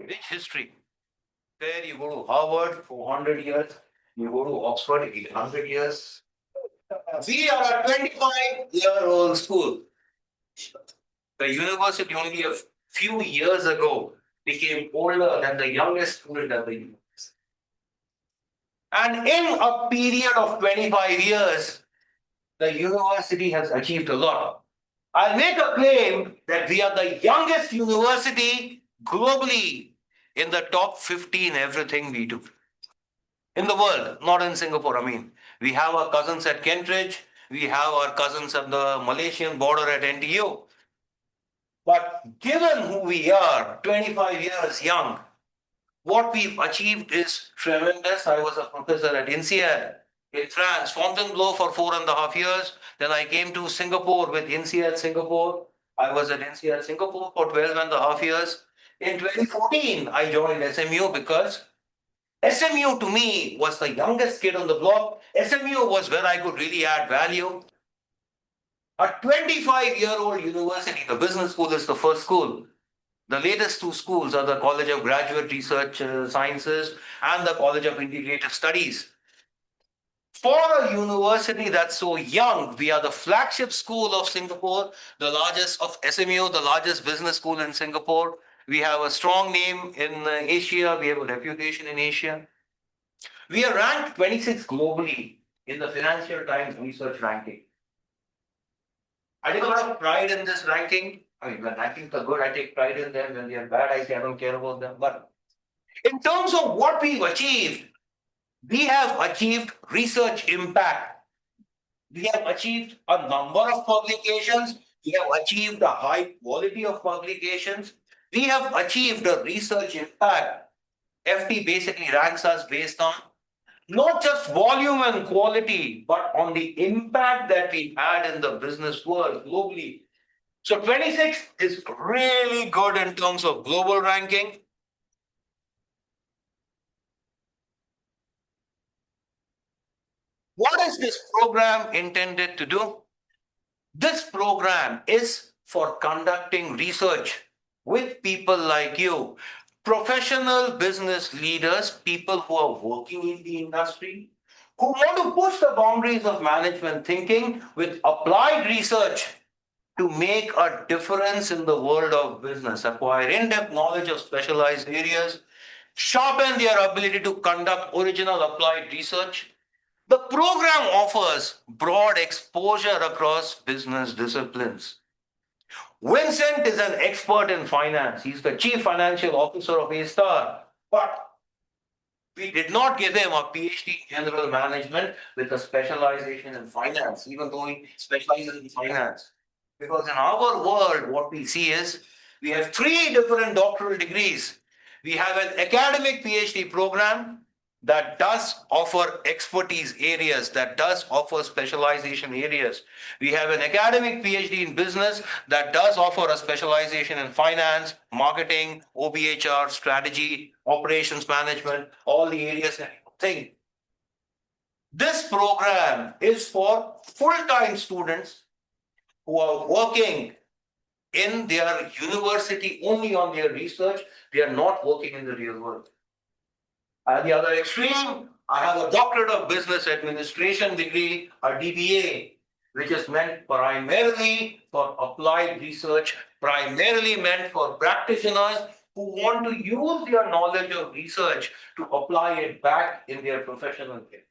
Rich history. There you go to Harvard, 400 years. You go to Oxford, 800 years. We are a 25-year-old school. The university only a few years ago became older than the youngest student at the university. And in a period of 25 years, the university has achieved a lot. I'll make a claim that we are the youngest university globally in the top 50 in everything we do. In the world, not in Singapore. I mean, we have our cousins at Kentridge, we have our cousins at the Malaysian border at NTU. But given who we are, 25 years young, what we've achieved is tremendous. I was a professor at INSEAD in France, Fontainebleau for 4.5 years. Then I came to Singapore with INSEAD Singapore. I was at INSEAD Singapore for 12.5 years. In 2014, I joined SMU because SMU to me was the youngest kid on the block. SMU was where I could really add value. A 25-year-old university, the business school is the first school. The latest two schools are the College of Graduate Research Sciences and the College of Integrated Studies. For a university that's so young, we are the flagship school of Singapore, the largest of SMU, the largest business school in Singapore. We have a strong name in Asia, we have a reputation in Asia. We are ranked 26th globally in the Financial Times research ranking. I take a lot of pride in this ranking. I mean, when rankings are good, I take pride in them. When they are bad, I say I don't care about them. But in terms of what we've achieved, we have achieved research impact. We have achieved a number of publications. We have achieved a high quality of publications. We have achieved a research impact. FT basically ranks us based on not just volume and quality, but on the impact that we had in the business world globally. So 26 is really good in terms of global ranking. What is this program intended to do? This program is for conducting research with people like you, professional business leaders, people who are working in the industry, who want to push the boundaries of management thinking with applied research to make a difference in the world of business, acquire in depth knowledge of specialized areas, sharpen their ability to conduct original applied research. The program offers broad exposure across business disciplines. Vincent is an expert in finance. He's the chief financial officer of A Star. But we did not give him a PhD in general management with a specialization in finance, even though he specializes in finance. Because in our world, what we see is we have three different doctoral degrees. We have an academic PhD program that does offer expertise areas, that does offer specialization areas. We have an academic PhD in business that does offer a specialization in finance, marketing, OBHR, strategy, operations management, all the areas that you think. This program is for full-time students who are working in their university only on their research. They are not working in the real world. At the other extreme, I have a Doctorate of Business Administration degree, a DBA, which is meant primarily for applied research, primarily meant for practitioners who want to use their knowledge of research to apply it back in their professional careers.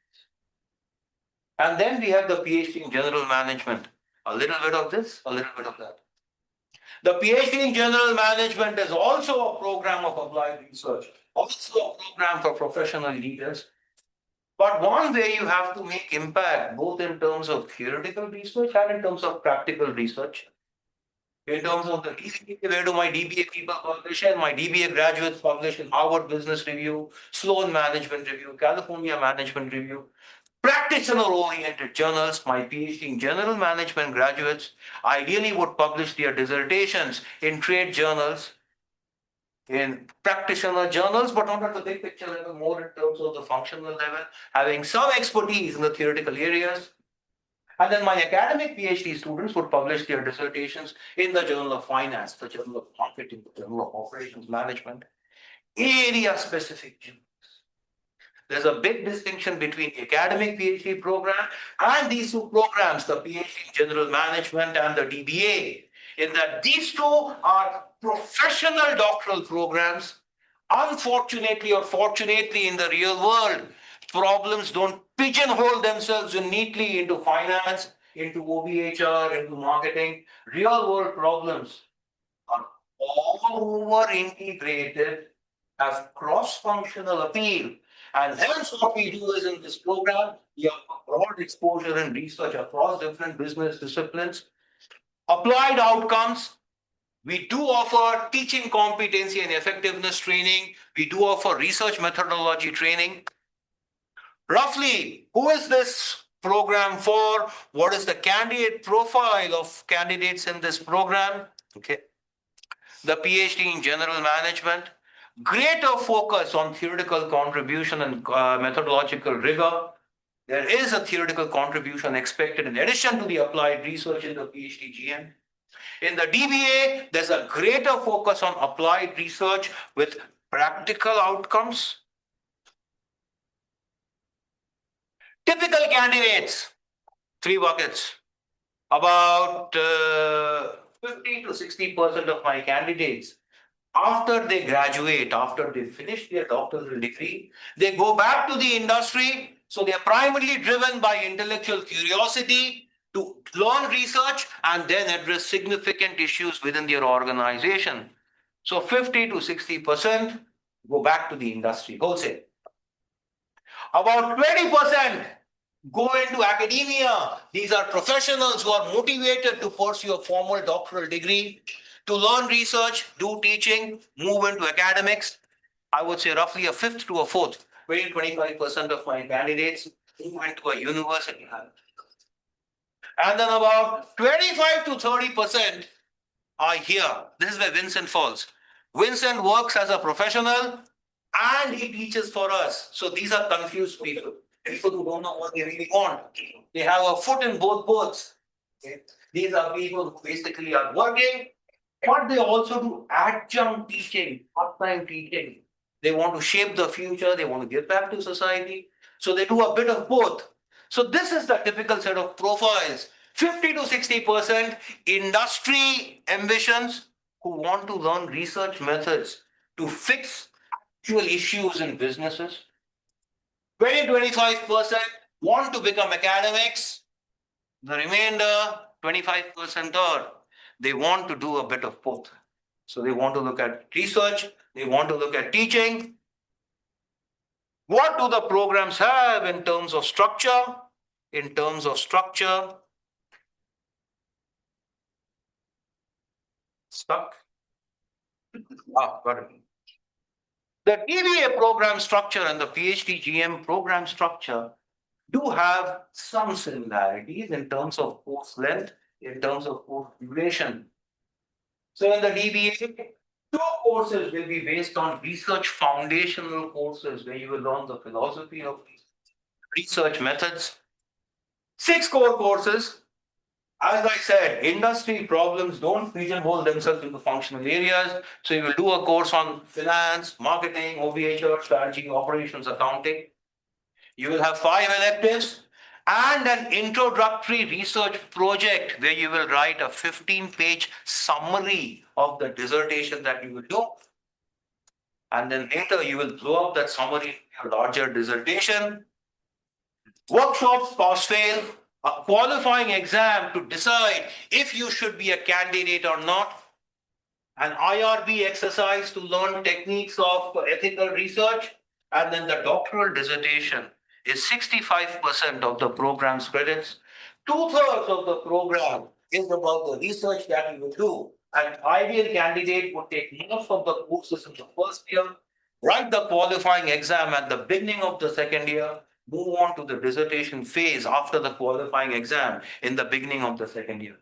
And then we have the PhD in General Management. A little bit of this, a little bit of that. The PhD in General Management is also a program of applied research, also a program for professional leaders. But one way you have to make impact, both in terms of theoretical research and in terms of practical research. In terms of the DBA, where do my DBA people publish? And my DBA graduates publish in Harvard Business Review, Sloan Management Review, California Management Review. Practitioner-oriented journals, my PhD in general management graduates ideally would publish their dissertations in trade journals, in practitioner journals, but not at the big picture level, more in terms of the functional level, having some expertise in the theoretical areas. And then my academic PhD students would publish their dissertations in the Journal of Finance, the Journal of Marketing, the Journal of Operations Management. area-specific juniors. There's a big distinction between the academic PhD program and these two programs, the PhD in General Management and the DBA, in that these two are professional doctoral programs. Unfortunately or fortunately, in the real world, problems don't pigeonhole themselves neatly into finance, into OBHR, into marketing. Real world problems are all over integrated, have cross-functional appeal. And hence what we do is in this program, we have broad exposure and research across different business disciplines. Applied outcomes, we do offer teaching competency and effectiveness training. We do offer research methodology training. Roughly, who is this program for? What is the candidate profile of candidates in this program? Okay. The PhD in General Management, greater focus on theoretical contribution and methodological rigor. There is a theoretical contribution expected in addition to the applied research in the PhDGM. In the DBA, there's a greater focus on applied research with practical outcomes. Typical candidates, three buckets. About 50 to 60% of my candidates, after they graduate, after they finish their doctoral degree, they go back to the industry. So they are primarily driven by intellectual curiosity to learn research and then address significant issues within their organization. So 50 to 60% go back to the industry, wholesale. About 20% go into academia. These are professionals who are motivated to pursue a formal doctoral degree, to learn research, do teaching, move into academics. I would say roughly a fifth to a fourth, 25% of my candidates move into a university. And then about 25 to 30% are here. This is where Vincent falls. Vincent works as a professional and he teaches for us. So these are confused people. People who don't know what they really want. They have a foot in both boats. Okay? These are people who basically are working, but they also do adjunct teaching, part-time teaching. They want to shape the future. They want to give back to society. So they do a bit of both. So this is the typical set of profiles. 50 to 60% industry ambitions who want to learn research methods to fix actual issues in businesses. 25% want to become academics. The remainder, 25% are they want to do a bit of both. So they want to look at research, they want to look at teaching. What do the programs have in terms of structure? In terms of structure, stuck. Got it. The DBA program structure and the PhDGM program structure do have some similarities in terms of course length, in terms of course duration. So in the DBA, two courses will be based on research foundational courses where you will learn the philosophy of research methods. 6 core courses. As I said, industry problems don't pigeonhole themselves into functional areas. So you will do a course on finance, marketing, OBHR, strategy, operations, accounting. You will have 5 electives and an introductory research project where you will write a 15-page summary of the dissertation that you will do. And then later you will blow up that summary into a larger dissertation. Workshops, pass fail, a qualifying exam to decide if you should be a candidate or not, an IRB exercise to learn techniques of ethical research, and then the doctoral dissertation is 65% of the program's credits. 2/3 of the program is about the research that you will do. An ideal candidate would take most of the courses in the first year, write the qualifying exam at the beginning of the second year, move on to the dissertation phase after the qualifying exam in the beginning of the second year.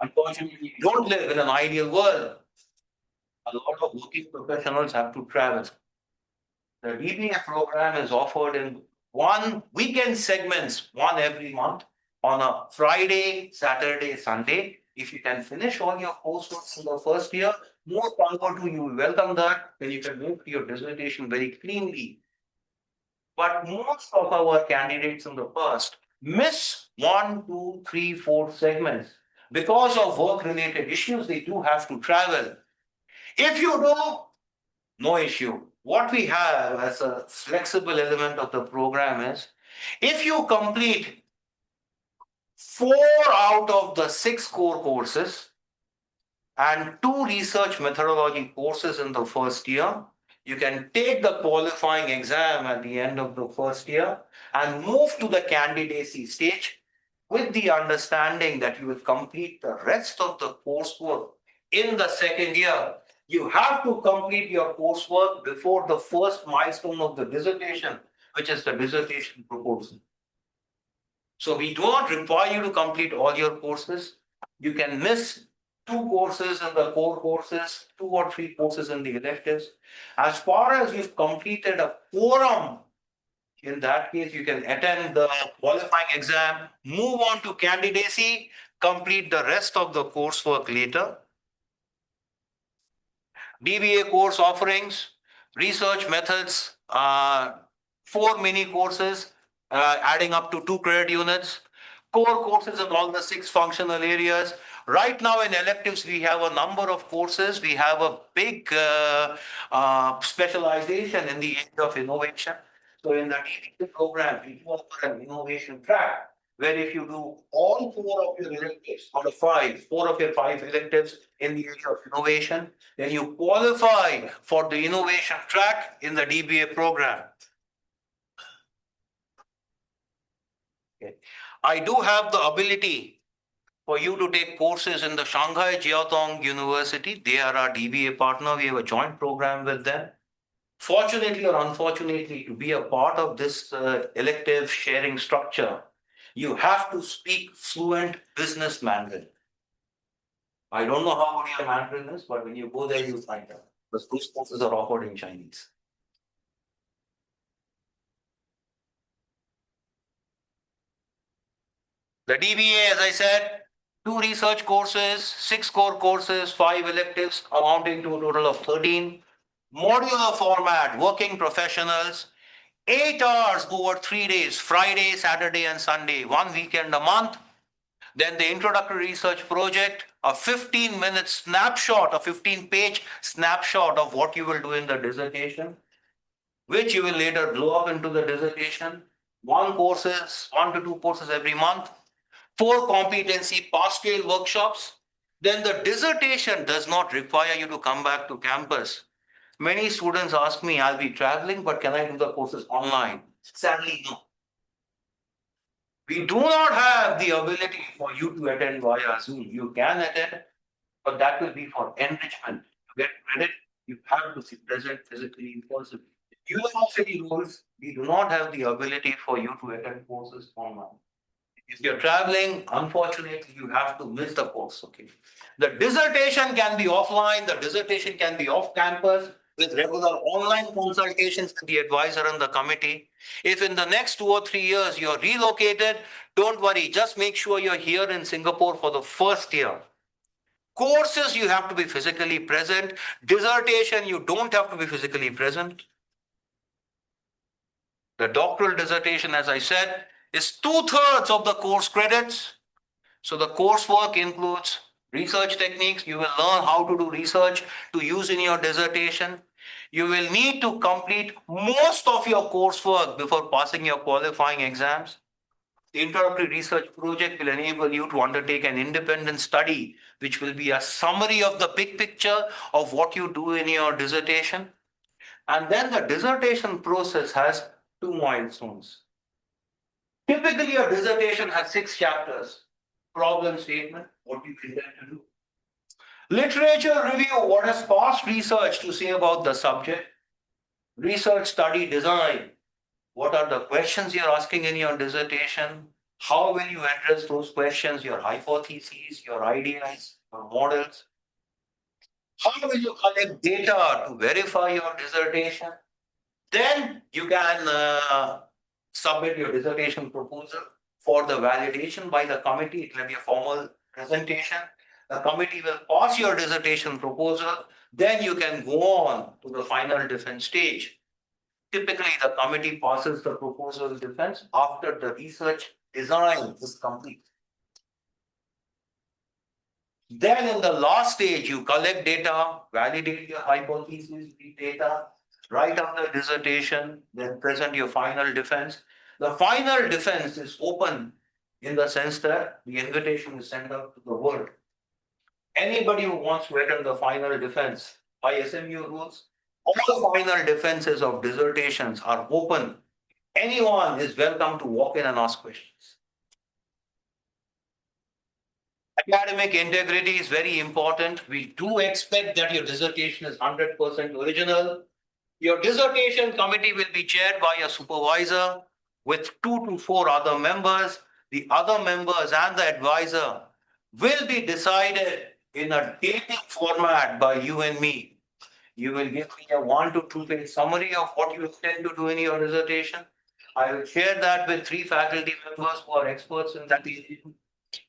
Unfortunately, we don't live in an ideal world. A lot of working professionals have to travel. The DBA program is offered in one weekend segments, one every month, on a Friday, Saturday, Sunday. If you can finish all your coursework in the first year, more power to you. We welcome that. Then you can move to your dissertation very cleanly. But most of our candidates in the past miss one, two, three, four segments. Because of work related issues, they do have to travel. If you do, no issue. What we have as a flexible element of the program is if you complete 4 out of the 6 core courses and 2 research methodology courses in the first year, you can take the qualifying exam at the end of the first year and move to the candidacy stage with the understanding that you will complete the rest of the coursework in the second year. You have to complete your coursework before the first milestone of the dissertation, which is the dissertation proposal. So we do not require you to complete all your courses. You can miss 2 courses in the core courses, 2 or 3 courses in the electives. As far as you've completed a quorum, in that case, you can attend the qualifying exam, move on to candidacy, complete the rest of the coursework later. DBA course offerings, research methods, 4 mini courses, adding up to 2 credit units, core courses in all the 6 functional areas. Right now in electives, we have a number of courses. We have a big specialization in the area of innovation. So in the DBA program, we offer an innovation track where if you do all 4 of your electives out of 5, 4 of your 5 electives in the area of innovation, then you qualify for the innovation track in the DBA program. Okay. I do have the ability for you to take courses in the Shanghai Jiaotong University. They are our DBA partner. We have a joint program with them. Fortunately or unfortunately, to be a part of this elective sharing structure, you have to speak fluent business Mandarin. I don't know how good your Mandarin is, but when you go there, you'll find out. Because those courses are offered in Chinese. The DBA, as I said, 2 research courses, 6 core courses, 5 electives, amounting to a total of 13. Modular format, working professionals, 8 hours over 3 days, Friday, Saturday, and Sunday, 1 weekend a month. Then the introductory research project, a 15-minute snapshot, a 15-page snapshot of what you will do in the dissertation, which you will later blow up into the dissertation. 1 to 2 courses every month. 4 competency pastoral workshops. Then the dissertation does not require you to come back to campus. Many students ask me, I'll be traveling, but can I do the courses online? Sadly, no. We do not have the ability for you to attend via Zoom. You can attend, but that will be for enrichment. To get credit, you have to be present physically in person. University rules, we do not have the ability for you to attend courses online. If you're traveling, unfortunately, you have to miss the course. Okay. The dissertation can be offline, the dissertation can be off campus with regular online consultations with the advisor and the committee. If in the next 2 or 3 years you're relocated, don't worry, just make sure you're here in Singapore for the first year. Courses, you have to be physically present. Dissertation, you don't have to be physically present. The doctoral dissertation, as I said, is 2/3 of the course credits. So the coursework includes research techniques. You will learn how to do research to use in your dissertation. You will need to complete most of your coursework before passing your qualifying exams. The introductory research project will enable you to undertake an independent study, which will be a summary of the big picture of what you do in your dissertation. And then the dissertation process has 2 milestones. Typically, a dissertation has 6 chapters. Problem statement, what you intend to do. Literature review, what has past research to say about the subject. Research study design, what are the questions you're asking in your dissertation? How will you address those questions, your hypotheses, your ideas, your models? How will you collect data to verify your dissertation? Then you can submit your dissertation proposal for the validation by the committee. It will be a formal presentation. The committee will pass your dissertation proposal. Then you can go on to the final defense stage. Typically, the committee passes the proposal defense after the research design is complete. Then in the last stage, you collect data, validate your hypothesis, read data, write up the dissertation, then present your final defense. The final defense is open in the sense that the invitation is sent out to the world. Anybody who wants to attend the final defense by SMU rules, all final defenses of dissertations are open. Anyone is welcome to walk in and ask questions. Academic integrity is very important. We do expect that your dissertation is 100% original. Your dissertation committee will be chaired by a supervisor with 2 to 4 other members. The other members and the advisor will be decided in a dating format by you and me. You will give me a 1 to 2 page summary of what you intend to do in your dissertation. I will share that with 3 faculty members who are experts in that area.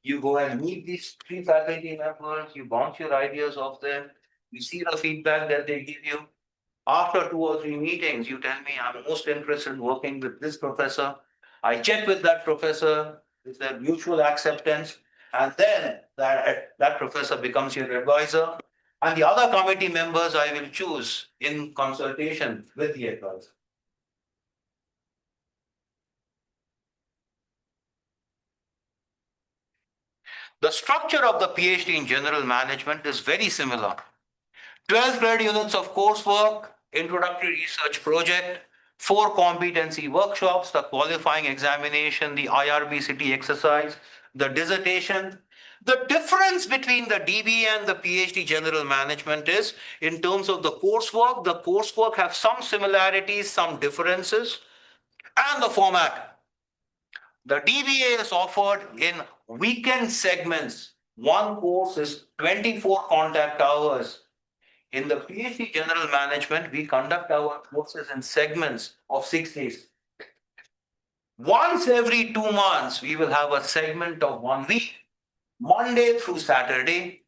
You go and meet these 3 faculty members, you bounce your ideas off them, you see the feedback that they give you. After 2 or 3 meetings, you tell me, I'm most interested in working with this professor. I check with that professor, is there mutual acceptance? And then that professor becomes your advisor. And the other committee members I will choose in consultation with the advisor. The structure of the PhD in general management is very similar. 12 credit units of coursework, introductory research project, 4 competency workshops, the qualifying examination, the IRB city exercise, the dissertation. The difference between the DBA and the PhD general management is in terms of the coursework have some similarities, some differences, and the format. The DBA is offered in weekend segments. One course is 24 contact hours. In the PhD General Management, we conduct our courses in segments of 6 days. Once every 2 months, we will have a segment of 1 week, Monday through Saturday.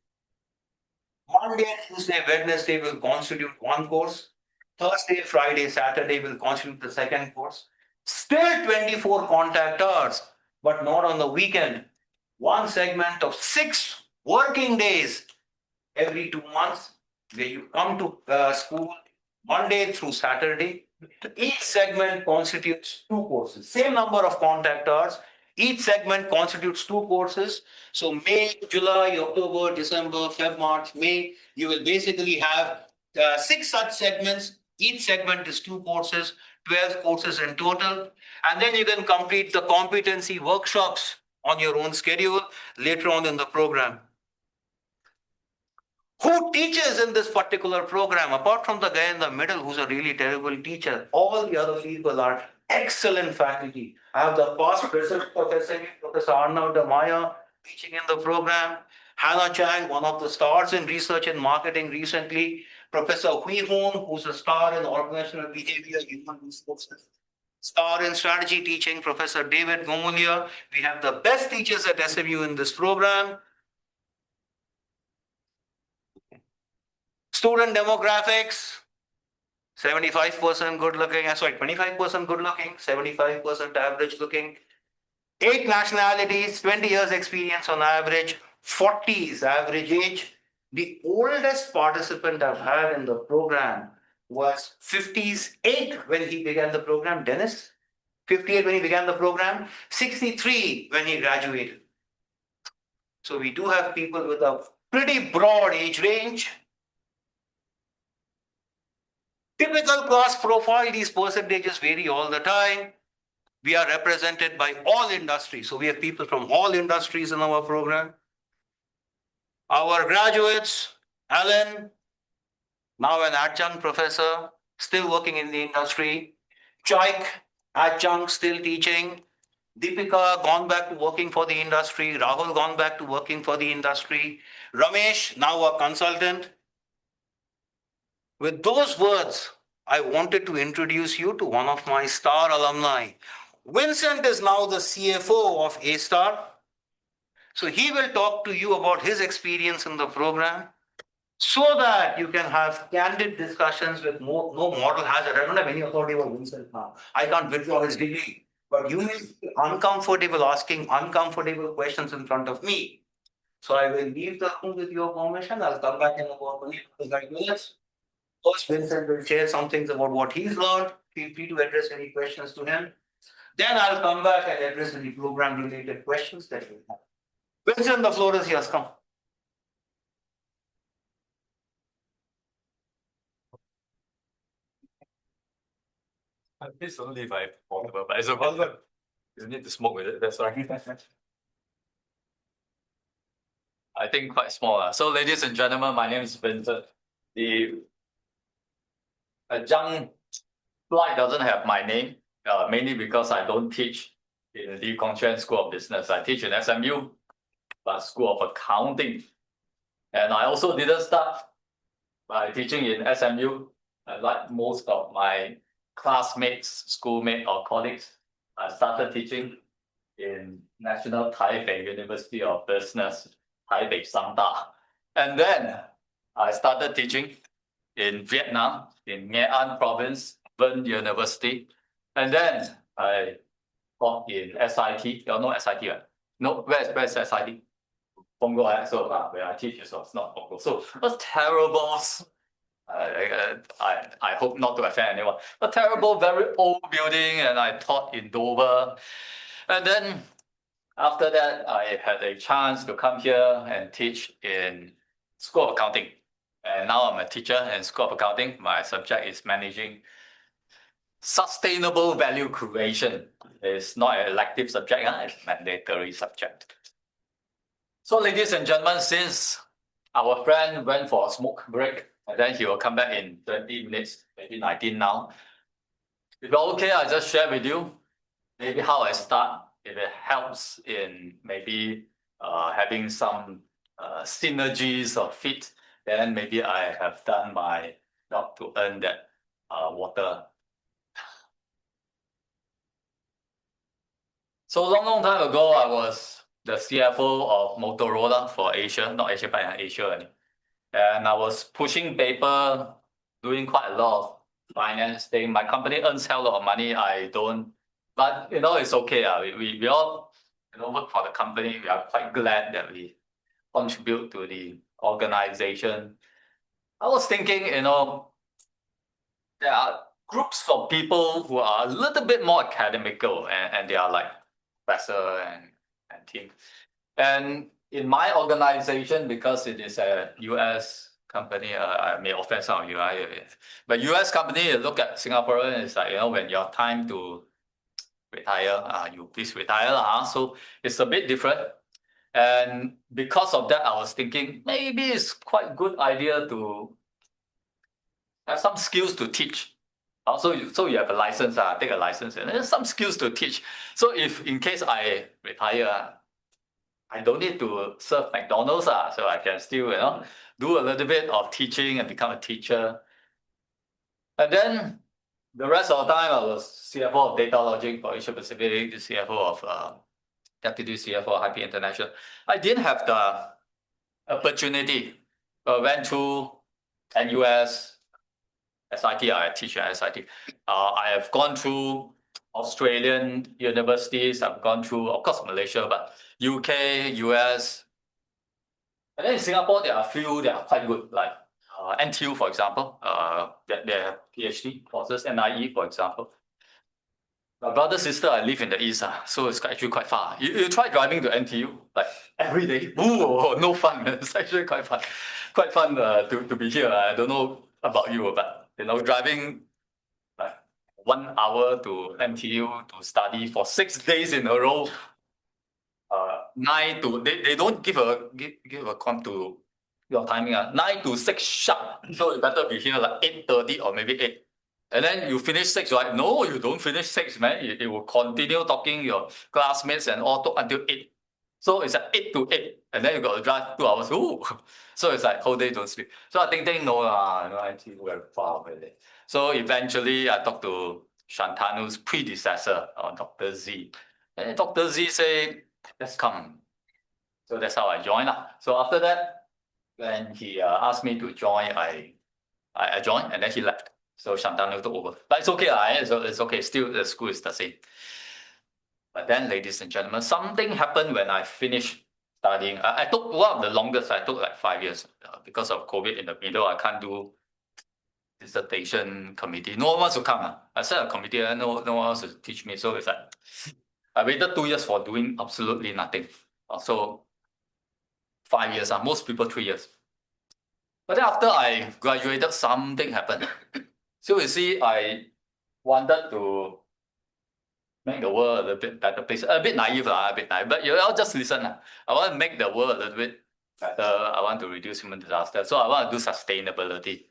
Monday, Tuesday, Wednesday will constitute one course. Thursday, Friday, Saturday will constitute the second course. Still 24 contact hours, but not on the weekend. One segment of 6 working days every 2 months, where you come to school Monday through Saturday. Each segment constitutes 2 courses. Same number of contact hours. Each segment constitutes 2 courses. So May, July, October, December, Feb, March, May, you will basically have 6 such segments. Each segment is 2 courses, 12 courses in total. And then you can complete the competency workshops on your own schedule later on in the program. Who teaches in this particular program? Apart from the guy in the middle who's a really terrible teacher, all the other people are excellent faculty. I have the past president Professor Arnav Damaya teaching in the program. Hannah Chang, one of the stars in research and marketing recently. Professor Hui Hoon, who's a star in organizational behavior, human resources. Star in strategy teaching, Professor David Gomulia. We have the best teachers at SMU in this program. Student demographics, 75% good looking, 25% good looking, 75% average looking. 8 nationalities, 20 years experience on average, 40 is average age. The oldest participant I've had in the program was 58 when he began the program, Dennis. 58 when he began the program, 63 when he graduated. So we do have people with a pretty broad age range. Typical class profile, these percentages vary all the time. We are represented by all industries. So we have people from all industries in our program. Our graduates, Alan, now an adjunct professor, still working in the industry. Chaik, adjunct, still teaching. Deepika, gone back to working for the industry. Rahul, gone back to working for the industry. Ramesh, now a consultant. With those words, I wanted to introduce you to one of my star alumni. Vincent is now the CFO of A-Star. So he will talk to you about his experience in the program so that you can have candid discussions with no moral hazard. I don't have any authority over himself now. I can't withdraw his degree, but you may be uncomfortable asking uncomfortable questions in front of me. So I will leave the room with your permission. I'll come back in about 20 to 30 minutes. First, Vincent will share some things about what he's learned. Feel free to address any questions to him. Then I'll come back and address any program related questions that you have. Vincent, the floor is yours. Come. Please don't leave my portable, but it's okay. You need to smoke with it, that's why. I think quite small. So, ladies and gentlemen, my name is Vincent. The adjunct slide doesn't have my name, mainly because I don't teach in the Kongchuan School of Business. I teach in SMU, but School of Accounting. And I also didn't start by teaching in SMU. Like most of my classmates, schoolmates, or colleagues, I started teaching in National Taipei University of Business, Taipei Sangda. And then I started teaching in Vietnam, in Nghệ An province, Vinh University. And then I taught in SIT. You all know SIT, right? No, where's SIT? Punggol, so where I teach, so it's not Punggol. So it was terrible. I hope not to offend anyone. A terrible, very old building, and I taught in Dover. And then after that, I had a chance to come here and teach in School of Accounting. And now I'm a teacher in School of Accounting. My subject is managing sustainable value creation. It's not an elective subject, it's a mandatory subject. So, ladies and gentlemen, since our friend went for a smoke break, and then he will come back in 20 minutes, maybe 19 now. If you're okay, I'll just share with you maybe how I start, if it helps in maybe having some synergies or fit, then maybe I have done my job to earn that water. So long time ago, I was the CFO of Motorola for Asia, not Asia, but Asia. And I was pushing paper, doing quite a lot of finance thing. My company earns hell lot of money. I don't, but it's okay. We all work for the company. We are quite glad that we contribute to the organization. I was thinking, there are groups of people who are a little bit more academical, and they are like professor and team. And in my organization, because it is a US company, I may offend some of you, but US company, you look at Singaporean, it's like, when your time to retire, you please retire. So it's a bit different. And because of that, I was thinking maybe it's quite good idea to have some skills to teach. So you have a license, take a license, and there's some skills to teach. So if in case I retire, I don't need to serve McDonald's, so I can still, do a little bit of teaching and become a teacher. And then the rest of the time, I was CFO of Data Logic for Asia Pacific, the CFO of Deputy CFO of IP International. I didn't have the opportunity. I went to NUS, SIT, I teach at SIT. I have gone through Australian universities. I've gone through, of course, Malaysia, but UK, US. And then in Singapore, there are a few that are quite good, like NTU, for example. They have PhD courses, NIE, for example. My brother, sister, I live in the east, so it's actually quite far. You try driving to NTU, like every day. Ooh, no fun. It's actually quite fun. Quite fun to be here. I don't know about you, but driving like 1 hour to NTU to study for 6 days in a row. They don't give a com to your timing. 9 to 6 sharp. So you better be here like 8:30 or maybe 8. And then you finish 6, right? No, you don't finish 6, man. It will continue talking your classmates and all talk until 8. So it's like 8 to 8. And then you got to drive 2 hours. Ooh. So it's like whole day don't sleep. So I think no, NTU very far away. So eventually I talked to Shantanu's predecessor, Dr. Z. And Dr. Z said, let's come. So that's how I joined. So after that, when he asked me to join, I joined, and then he left. So Shantanu took over. But it's okay, it's okay. Still, the school is the same. But then, ladies and gentlemen, something happened when I finished studying. I took one of the longest. I took like 5 years because of COVID in the middle. I can't do dissertation committee. No one wants to come. I set a committee, and no one wants to teach me. So it's like I waited 2 years for doing absolutely nothing. So 5 years. Most people 3 years. But then after I graduated, something happened. So you see, I wanted to make the world a little bit better place. A bit naive, but you all just listen. I want to make the world a little bit better. I want to reduce human disaster. So I want to do sustainability.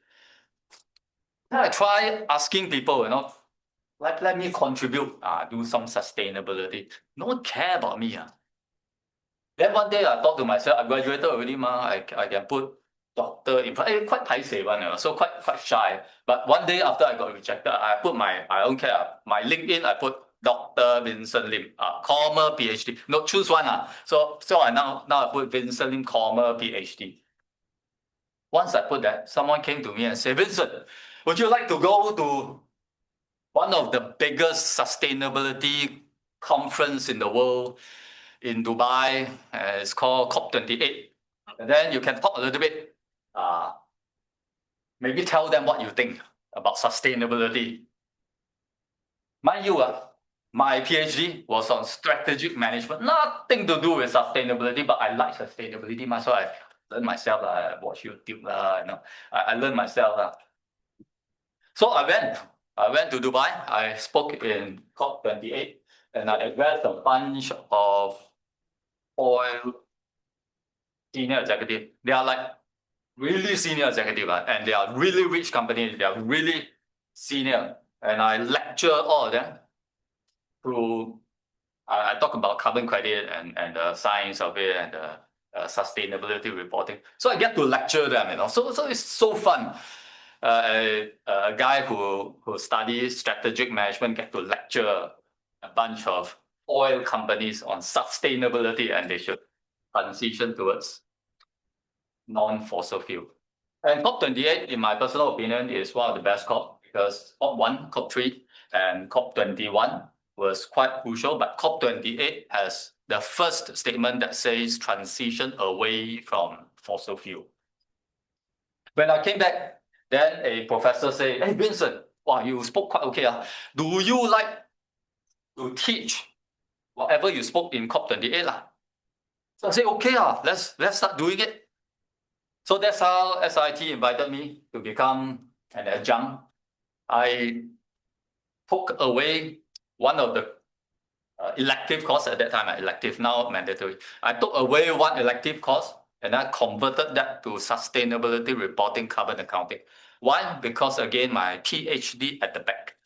Then I try asking people, like, let me contribute, do some sustainability. No one care about me. Then one day I thought to myself, I graduated already, I can put doctor in front. Quite paiseh one, so quite shy. But one day after I got rejected, I put I don't care, my LinkedIn, I put Dr. Vincent Lim, comma PhD. No, choose one. So I now I put Vincent Lim, comma PhD. Once I put that, someone came to me and said, Vincent, would you like to go to one of the biggest sustainability conference in the world in Dubai? It's called COP28. And then you can talk a little bit, maybe tell them what you think about sustainability. Mind you, my PhD was on strategic management, nothing to do with sustainability, but I like sustainability, so I learned myself. I watch YouTube, I learned myself. So I went to Dubai. I spoke in COP28, and I addressed a bunch of oil senior executive. They are like really senior executive, and they are really rich companies. They are really senior, and I lecture all of them through. I talk about carbon credit and the science of it and the sustainability reporting. So I get to lecture them, So it's so fun. A guy who studies strategic management get to lecture a bunch of oil companies on sustainability, and they should transition towards non-fossil fuel. And COP28, in my personal opinion, is one of the best COP, because COP1, COP3, and COP21 was quite crucial, but COP28 has the first statement that says transition away from fossil fuel. When I came back, then a professor said, hey, Vincent, wow, you spoke quite okay. Do you like to teach whatever you spoke in COP28? So I said, okay, let's start doing it. So that's how SIT invited me to become an adjunct. I took away one of the elective course at that time, elective, now mandatory. I took away one elective course and I converted that to sustainability reporting, carbon accounting. Why? Because again, my PhD at the back.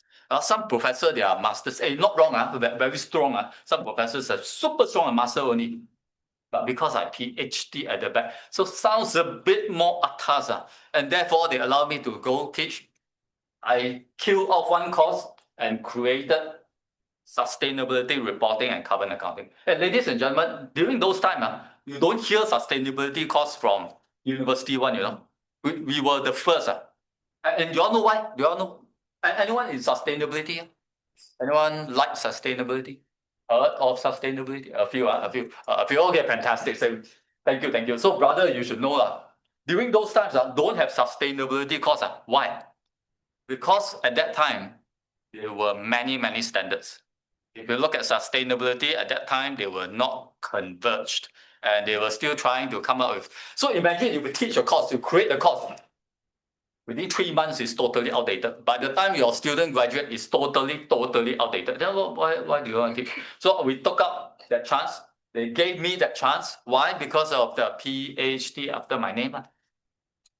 Some professors, they are masters. Not wrong, very strong. Some professors are super strong, master only. But because I PhD at the back, so sounds a bit more atas, and therefore they allow me to go teach. I killed off one course and created sustainability reporting and carbon accounting. And ladies and gentlemen, during those times, you don't hear sustainability course from University One, We were the first. And you all know why? Do you all know? Anyone in sustainability? Anyone like sustainability? Heard of sustainability? A few. Okay, fantastic. So, thank you. So, brother, you should know during those times, don't have sustainability course. Why? Because at that time, there were many standards. If you look at sustainability at that time, they were not converged, and they were still trying to come up with. So imagine if you teach a course, you create a course. Within 3 months, it's totally outdated. By the time your student graduate, it's totally outdated. Then why do you want to teach? So we took up that chance. They gave me that chance. Why? Because of the PhD after my name.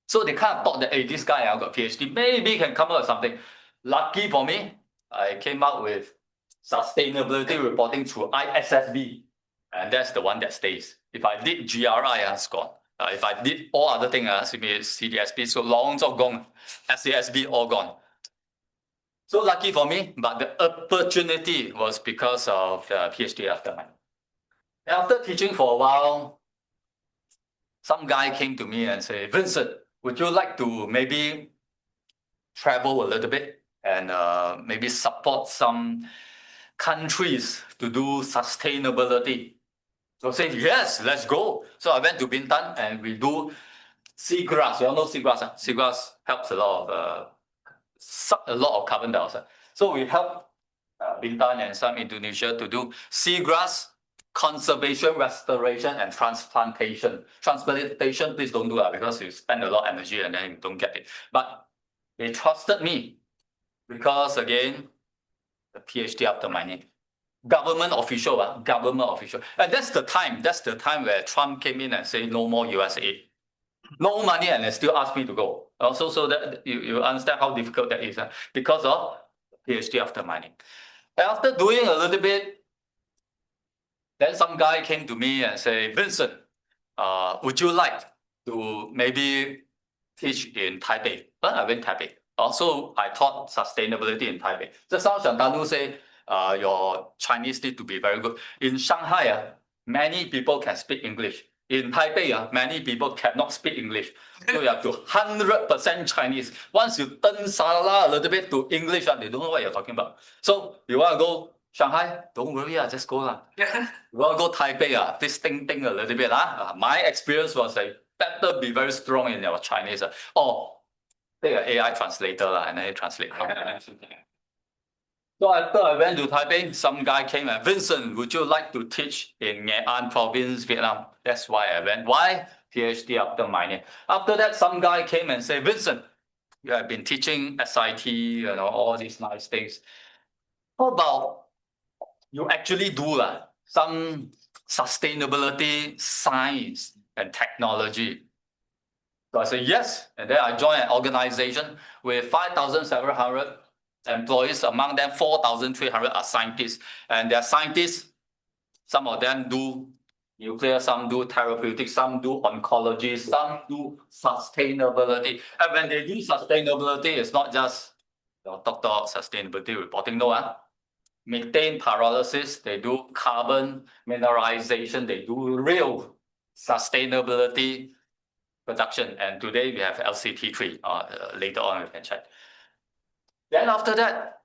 So they kind of thought that, hey, this guy got PhD, maybe can come up with something. Lucky for me, I came out with sustainability reporting through ISSB. And that's the one that stays. If I did GRI, it's gone. If I did all other things, CDSP, so long gone. SASB, all gone. So lucky for me, but the opportunity was because of the PhD after mine. After teaching for a while, some guy came to me and say, Vincent, would you like to maybe travel a little bit and maybe support some countries to do sustainability? So I said, yes, let's go. So I went to Bintan and we do seagrass. You all know seagrass. Seagrass helps a lot of suck a lot of carbon dioxide. So we help Bintan and some Indonesia to do seagrass conservation, restoration, and transplantation. Transplantation, please don't do that because you spend a lot of energy and then you don't get it. But they trusted me because, again, the PhD after my name. Government official. And that's the time where Trump came in and said no more US aid. No money, and they still ask me to go. Also, so that you understand how difficult that is, because of PhD after my name. And after doing a little bit, then some guy came to me and say, Vincent, would you like to maybe teach in Taipei? But I went Taipei. Also, I taught sustainability in Taipei. Just now Shantanu say, your Chinese need to be very good. In Shanghai, many people can speak English. In Taipei, many people cannot speak English. So you have to 100% Chinese. Once you turn Sala a little bit to English, they don't know what you're talking about. So you want to go Shanghai? Don't worry, just go. You want to go Taipei? This thing a little bit. My experience was better be very strong in your Chinese. Or take an AI translator and then translate. So after I went to Taipei, some guy came and, Vincent, would you like to teach in Nghệ An province, Vietnam? That's why I went. Why? PhD after my name. After that, some guy came and said, Vincent, you have been teaching SIT, all these nice things. How about you actually do some sustainability, science, and technology? So I said, yes. And then I joined an organization with 5,700 employees. Among them, 4,300 are scientists. And they are scientists. Some of them do nuclear, some do therapeutics, some do oncology, some do sustainability. And when they do sustainability, it's not just doctor sustainability reporting. No, methane pyrolysis, they do carbon mineralization, they do real sustainability production. And today we have LCT3. Later on we can check. Then after that,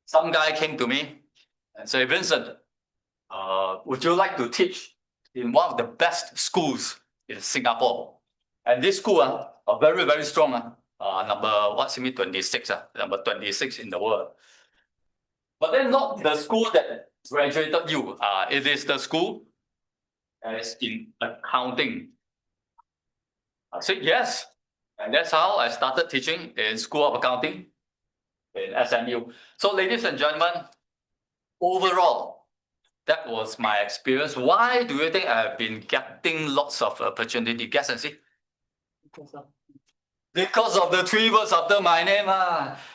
some guy came to me and said, Vincent, would you like to teach in one of the best schools in Singapore? And this school are very, very strong. Number 26, number 26 in the world. But then not the school that graduated you. It is the school that is in accounting. I said, yes. And that's how I started teaching in School of Accounting in SMU. So ladies and gentlemen, overall, that was my experience. Why do you think I've been getting lots of opportunity? Guess and see. Because of the 3 words after my name.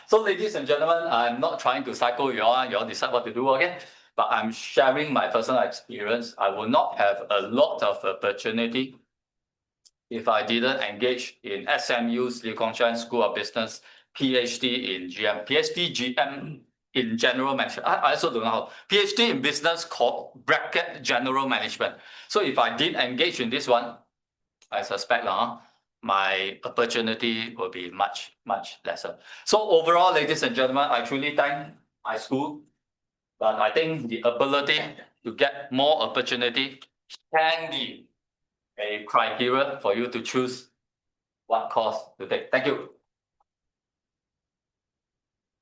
So ladies and gentlemen, I'm not trying to psycho you all. You all decide what to do, okay? But I'm sharing my personal experience. I will not have a lot of opportunity if I didn't engage in SMU's Lee Kong Chian School of Business, PhD in GM, PhDGM in General Management. I also don't know how. PhD in Business called bracket General Management. So if I didn't engage in this one, I suspect my opportunity will be much, much lesser. So overall, ladies and gentlemen, I truly thank my school. But I think the ability to get more opportunity can be a criteria for you to choose what course to take. Thank you.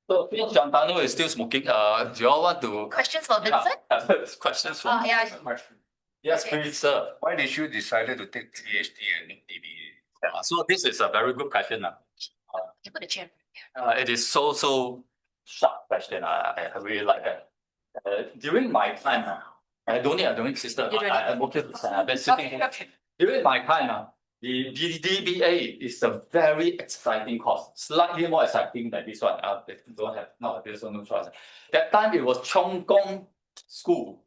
So Shantanu is still smoking. Do you all want to Questions for Vincent? questions for Yeah. Yes, please, sir. Why did you decide to take PhD and not DBA? So this is a very good question. You put the chair. It is so sharp question. I really like that. During my time, I don't need sister. I'm okay with that. I've been sitting. During my time, the DBA is a very exciting course, slightly more exciting than this one. Don't have, no, there's no choice. That time it was Chong Gong School.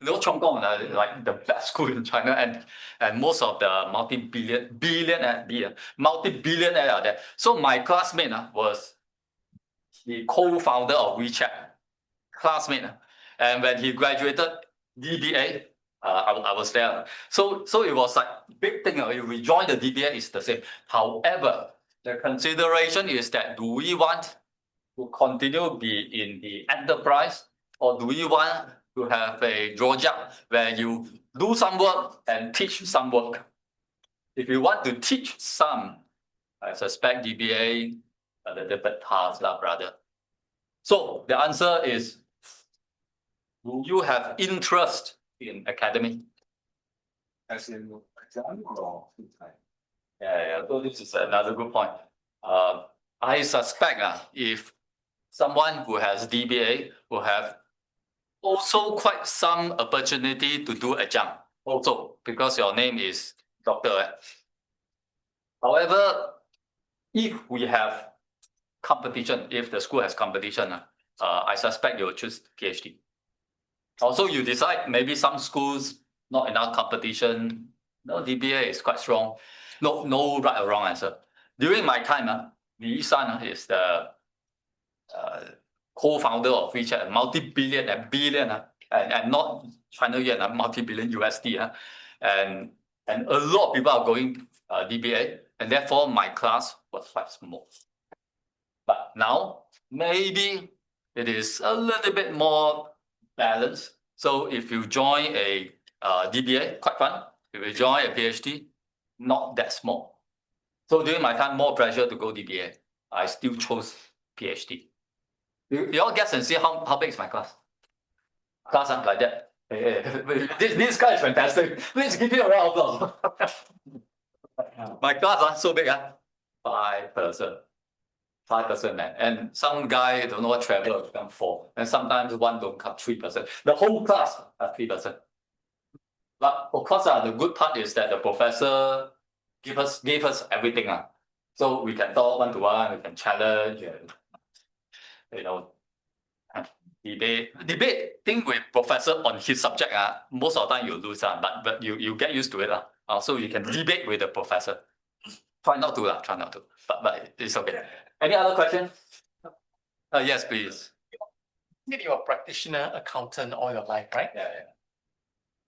You know Chong Gong, like the best school in China, and most of the multi-billionaire are there. So my classmate was the co-founder of WeChat. Classmate. And when he graduated DBA, I was there. So it was like big thing. If we join the DBA, it's the same. However, the consideration is that do we want to continue be in the enterprise, or do we want to have a project where you do some work and teach some work? If you want to teach some, I suspect DBA a little bit hard, lah, brother. So the answer is, do you have interest in academy? As in exam or full time? Yeah. So this is another good point. I suspect if someone who has DBA will have also quite some opportunity to do a jump also because your name is doctor. However, if we have competition, if the school has competition, I suspect you'll choose PhD. Also, you decide maybe some schools not enough competition. No, DBA is quite strong. No right or wrong answer. During my time, Li San is the co-founder of WeChat, multi-billion and billion, and not China yuan, multi-billion USD. And a lot of people are going DBA, and therefore my class was quite small. But now, maybe it is a little bit more balanced. So if you join a DBA, quite fun. If you join a PhD, not that small. So during my time, more pressure to go DBA. I still chose PhD. You all guess and see how big is my class? Class like that. This guy is fantastic. Please give me a round of applause. My class so big, 5%. 5%, man. And some guy don't know what travel become 4%. And sometimes one don't come 3%. The whole class 3%. But of course, the good part is that the professor gave us everything. So we can talk one-to-one, we can challenge, and, debate thing with professor on his subject. Most of the time you lose, but you get used to it. So you can debate with the professor. Try not to, but it's okay. Any other question? Yes, please. You're a practitioner, accountant all your life, right? Yeah.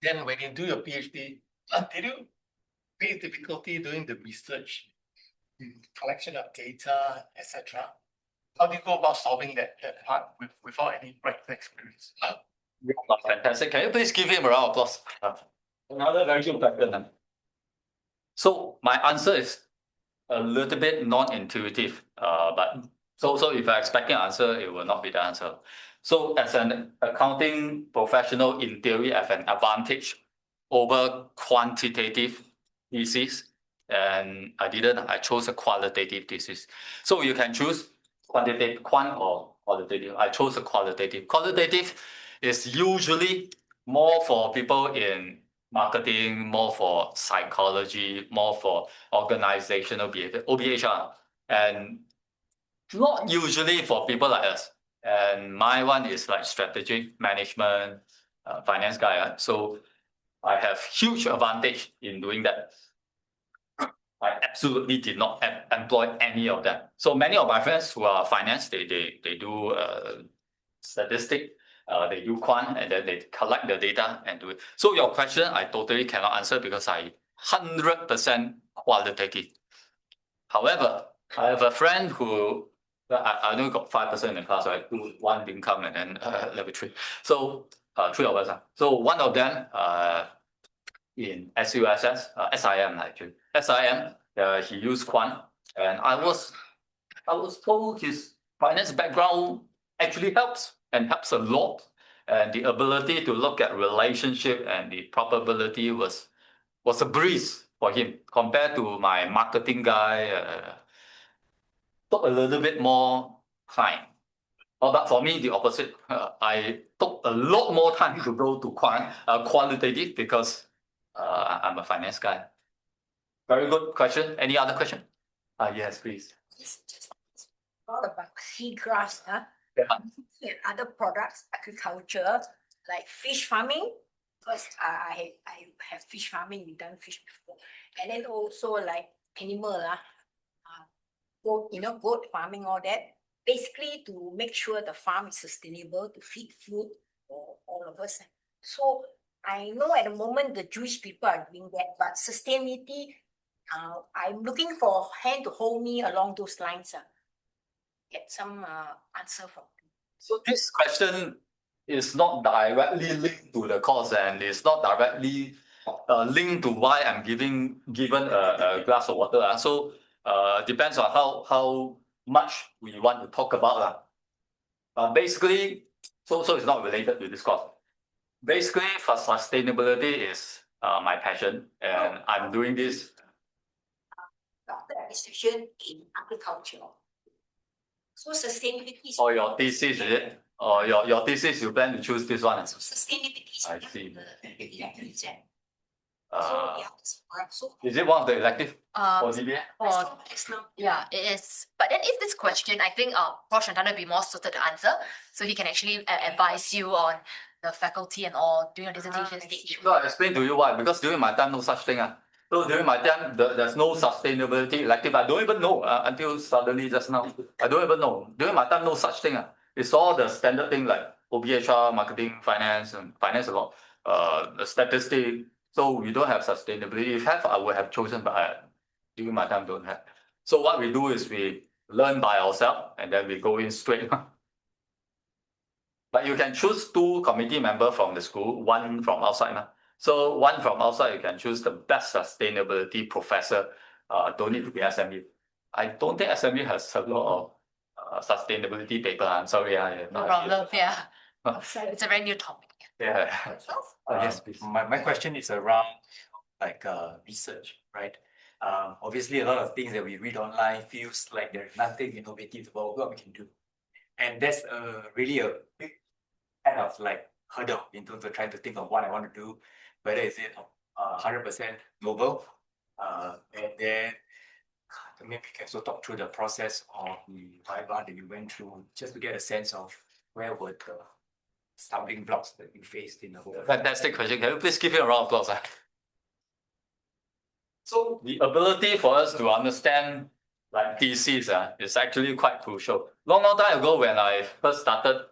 Then when you do your PhD, did you face difficulty doing the research, collection of data, etc.? How do you go about solving that part without any practical experience? Fantastic. Can you please give him a round of applause? Another very good question. So my answer is a little bit non-intuitive, but so if I expect an answer, it will not be the answer. So as an accounting professional, in theory, I have an advantage over quantitative thesis, and I didn't. I chose a qualitative thesis. So you can choose quantitative, quant or qualitative. I chose a qualitative. Qualitative is usually more for people in marketing, more for psychology, more for organizational behavior, OBH, and not usually for people like us. And my one is like strategic management, finance guy. So I have huge advantage in doing that. I absolutely did not employ any of them. So many of my friends who are finance, they do statistic, they do quant, and then they collect the data and do it. So your question, I totally cannot answer because I 100% qualitative. However, I have a friend who I only got 5% in the class, right? One didn't come, and then level 3. So 3 of us. So one of them in SUSS, SIM actually. SIM, he used quant, and I was told his finance background actually helps a lot, and the ability to look at relationship and the probability was a breeze for him compared to my marketing guy. Took a little bit more time. But for me, the opposite. I took a lot more time to go to qualitative because I'm a finance guy. Very good question. Any other question? Yes, please. Just thought about seagrass, Yeah. and other products, agriculture, like fish farming. Because I have fish farming, we done fish before, and then also like animal, goat farming, all that. Basically, to make sure the farm is sustainable, to feed food for all of us. So I know at the moment the Jewish people are doing that, but sustainability, I'm looking for a hand to hold me along those lines. Get some answer from. So this question is not directly linked to the course and it's not directly linked to why I'm given a glass of water. So depends on how much we want to talk about. Basically, so it's not related to this course. Basically, for sustainability is my passion, and I'm doing this. Doctor administration in agriculture. So sustainability is. Or your thesis, is it? Or your thesis, you plan to choose this one? So sustainability is I one of see. the electives. So Uh, yeah, so is it one of the elective or DBA? it's not. Yeah, it is. But then if this question, I think Prof. Shantanu will be more suited to answer. So he can actually advise you on the faculty and all during your dissertation I stage. see. No, I'll explain to you why. Because during my time, no such thing. So during my time, there's no sustainability elective. I don't even know until suddenly just now. I don't even know. During my time, no such thing. It's all the standard thing like OBHR, marketing, finance, and finance a lot. The statistic. So we don't have sustainability. If have, I would have chosen, but during my time, don't have. So what we do is we learn by ourselves and then we go in straight. But you can choose two committee members from the school, one from outside. So one from outside, you can choose the best sustainability professor. Don't need to be SMU. I don't think SMU has a lot of sustainability paper. I'm sorry. No problem. Yeah. Huh. It's a very new topic. Yeah. Yes, please. my question is around like research, right? Obviously a lot of things that we read online feels like there's nothing innovative about what we can do. And that's really a big kind of like hurdle in terms of trying to think of what I want to do, whether is it 100% global, and then maybe we can also talk through the process of the Viva that you went through, just to get a sense of where were the stumbling blocks that you faced in the whole. Fantastic question. Can you please give him a round of applause? So the ability for us to understand like thesis is actually quite crucial. Long time ago when I first started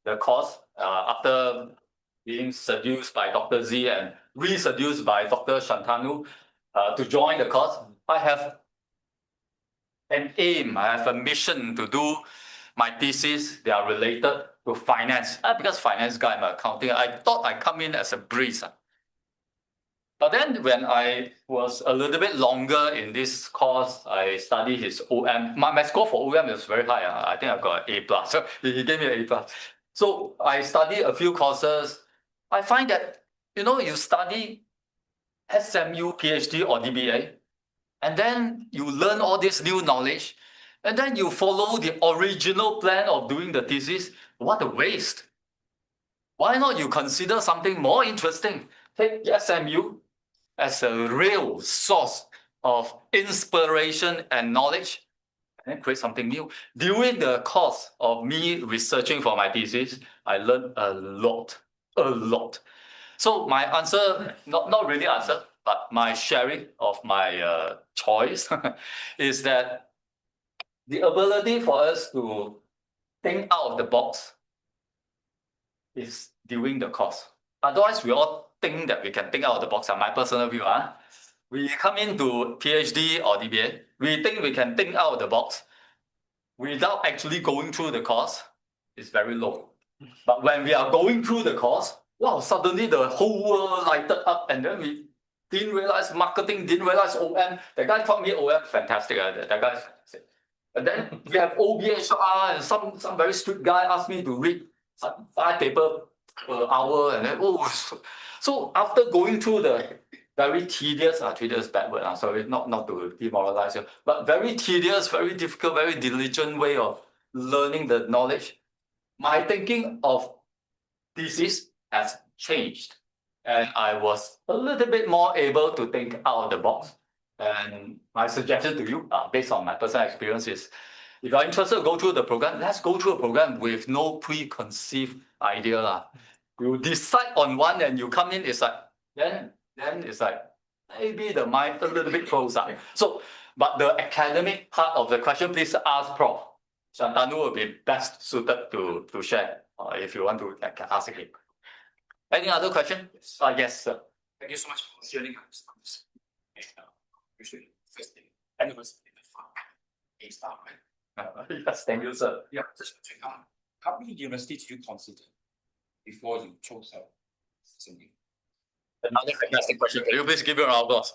the course, after being seduced by Dr. Z and re-seduced by Dr. Shantanu to join the course, I have an aim, I have a mission to do my thesis. They are related to finance. Because finance guy, I'm accounting, I thought I come in as a breeze. But then when I was a little bit longer in this course, I studied his OM. My score for OM is very high. I think I got an A plus. So he gave me an A plus. So I studied a few courses. I find that, you study SMU, PhD or DBA, and then you learn all this new knowledge, and then you follow the original plan of doing the thesis. What a waste. Why not you consider something more interesting? Take SMU as a real source of inspiration and knowledge, and then create something new. During the course of me researching for my thesis, I learned a lot. So my answer, not really answer, but my sharing of my choice is that the ability for us to think out of the box is during the course. Otherwise, we all think that we can think out of the box. My personal view, we come into PhD or DBA, we think we can think out of the box without actually going through the course. It's very low. But when we are going through the course, wow, suddenly the whole world lighted up, and then we didn't realize marketing, didn't realize OM. The guy taught me OM, fantastic. That guy is fantastic. And then we have OBHR, and some very strict guy asked me to read 5 papers per hour, and then so after going through the very tedious bad word, sorry, not to demoralize you, but very tedious, very difficult, very diligent way of learning the knowledge, my thinking of thesis has changed, and I was a little bit more able to think out of the box. And my suggestion to you, based on my personal experience, is if you're interested to go through the program, let's go through a program with no preconceived idea. You decide on one and you come in, it's like, then it's like, maybe the mind a little bit closed up. So, but the academic part of the question, please ask Prof. Shantanu will be best suited to share, if you want to ask again. Any other question? Yes, sir. Thank you so much for sharing your response. And usually first thing, anniversary in the farm. A star, right? Yes, thank you, sir. Yeah, just to check out. How many universities did you consider before you chose something? Another fantastic question. Can you please give me a round of applause?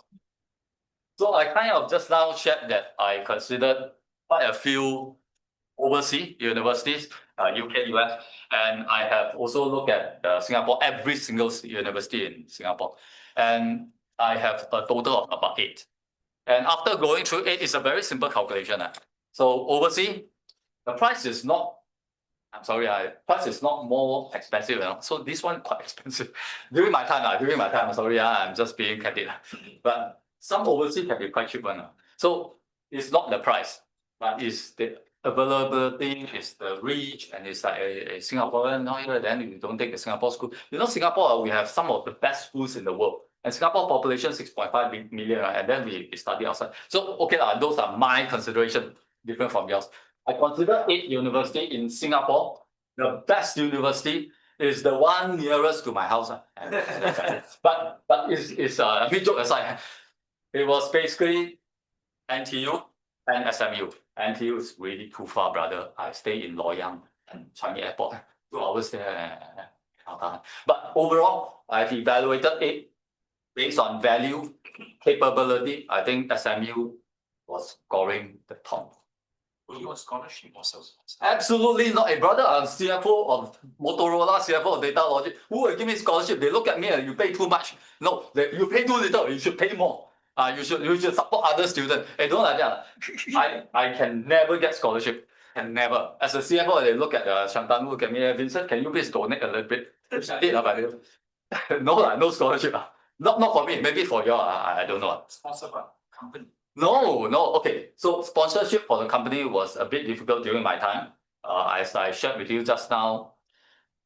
So I kind of just now shared that I considered quite a few overseas universities, UK, US, and I have also looked at Singapore, every single university in Singapore, and I have a total of about 8. And after going through 8, it's a very simple calculation. So overseas, the price is not. I'm sorry, price is not more expensive, you know. So this one quite expensive during my time. I'm sorry, I'm just being candid. But some overseas can be quite cheap one. So it's not the price, but it's the availability, it's the reach, and it's like a Singaporean now here. Then you don't take the Singapore school. You know, Singapore, we have some of the best schools in the world. And Singapore population 6.5 million, right? And then we study outside. So okay, those are my consideration, different from yours. I consider 8 university in Singapore. The best university is the one nearest to my house. But it's a bit joke aside. It was basically NTU and SMU. NTU is really too far, brother. I stay in Loyang and Changi Airport. 2 hours there. But overall, I've evaluated 8 based on value, capability. I think SMU was scoring the top. You got scholarship also. Absolutely not. Hey, brother, I'm CFO of Motorola, CFO of Data Logic. Who will give me scholarship? They look at me and you pay too much. No, you pay too little. You should pay more. You should support other students. Hey, don't like that. I can never get scholarship. Can never. As a CFO, they look at Shantan, look at me. Vincent, can you please donate a little bit? No, no scholarship. Not for me. Maybe for you. I don't know. Sponsored by company. No. Okay. So sponsorship for the company was a bit difficult during my time. As I shared with you just now,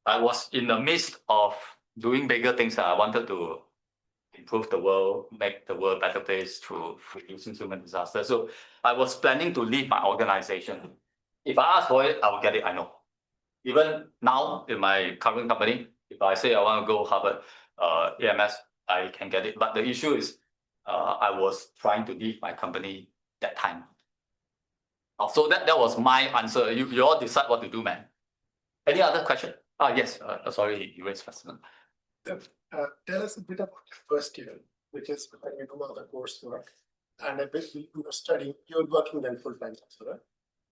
I was in the midst of doing bigger things. I wanted to improve the world, make the world a better place through reducing human disaster. So I was planning to leave my organization. If I ask for it, I will get it, I know. Even now in my current company, if I say I want to go Harvard AMS, I can get it. But the issue is I was trying to leave my company that time. So that was my answer. You all decide what to do, man. Any other question? Yes. Sorry, you raised first. Tell us a bit about your first year, which is when you do all the coursework, and I bet you were studying, you were working then full time, right?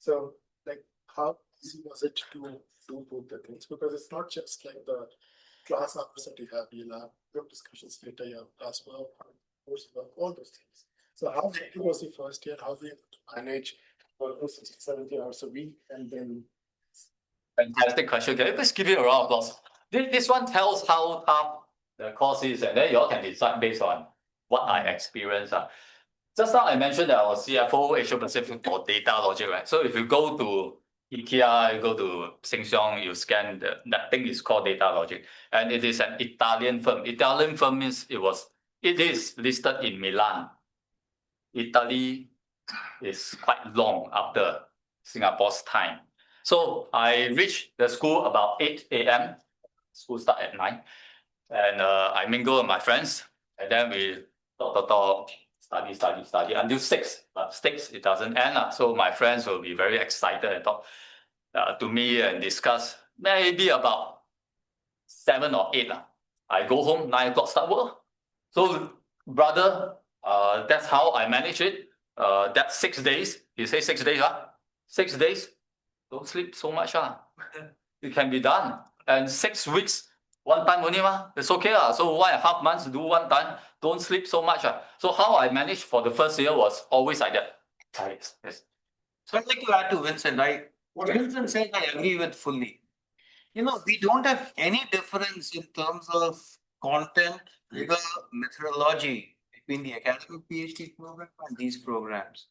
So, like, how easy was it to do both the things? Because it's not just like the class hours that you have, you'll have group discussions later, you have class work, coursework, all those things. So, how hectic was the first year? How were you able to manage 60, 70 hours a week, and then? Fantastic question. Can you please give it a round of applause? This one tells how tough the course is, and then you all can decide based on what I experienced. Just now I mentioned that I was CFO Asia Pacific for Data Logic, right? So if you go to IKEA, you go to Sheng Siong, you scan that thing is called Data Logic, and it is an Italian firm. Italian firm means it is listed in Milan. Italy is quite long after Singapore's time. So I reached the school about 8 a.m. School start at 9. And I mingle with my friends. And then we talk, study until 6. But 6, it doesn't end. So my friends will be very excited and talk to me and discuss maybe about 7 or 8. I go home, 9 o'clock start work. So brother, that's how I manage it. That's 6 days. You say 6 days, 6 days. Don't sleep so much. It can be done. And 6 weeks, one time only. It's okay. So 1.5 months, do one time. Don't sleep so much. So how I managed for the first year was always like that. Yes. So I'd like to add to Vincent. What Vincent said, I agree with fully. We don't have any difference in terms of content, rigor, methodology between the academic PhD program and these programs.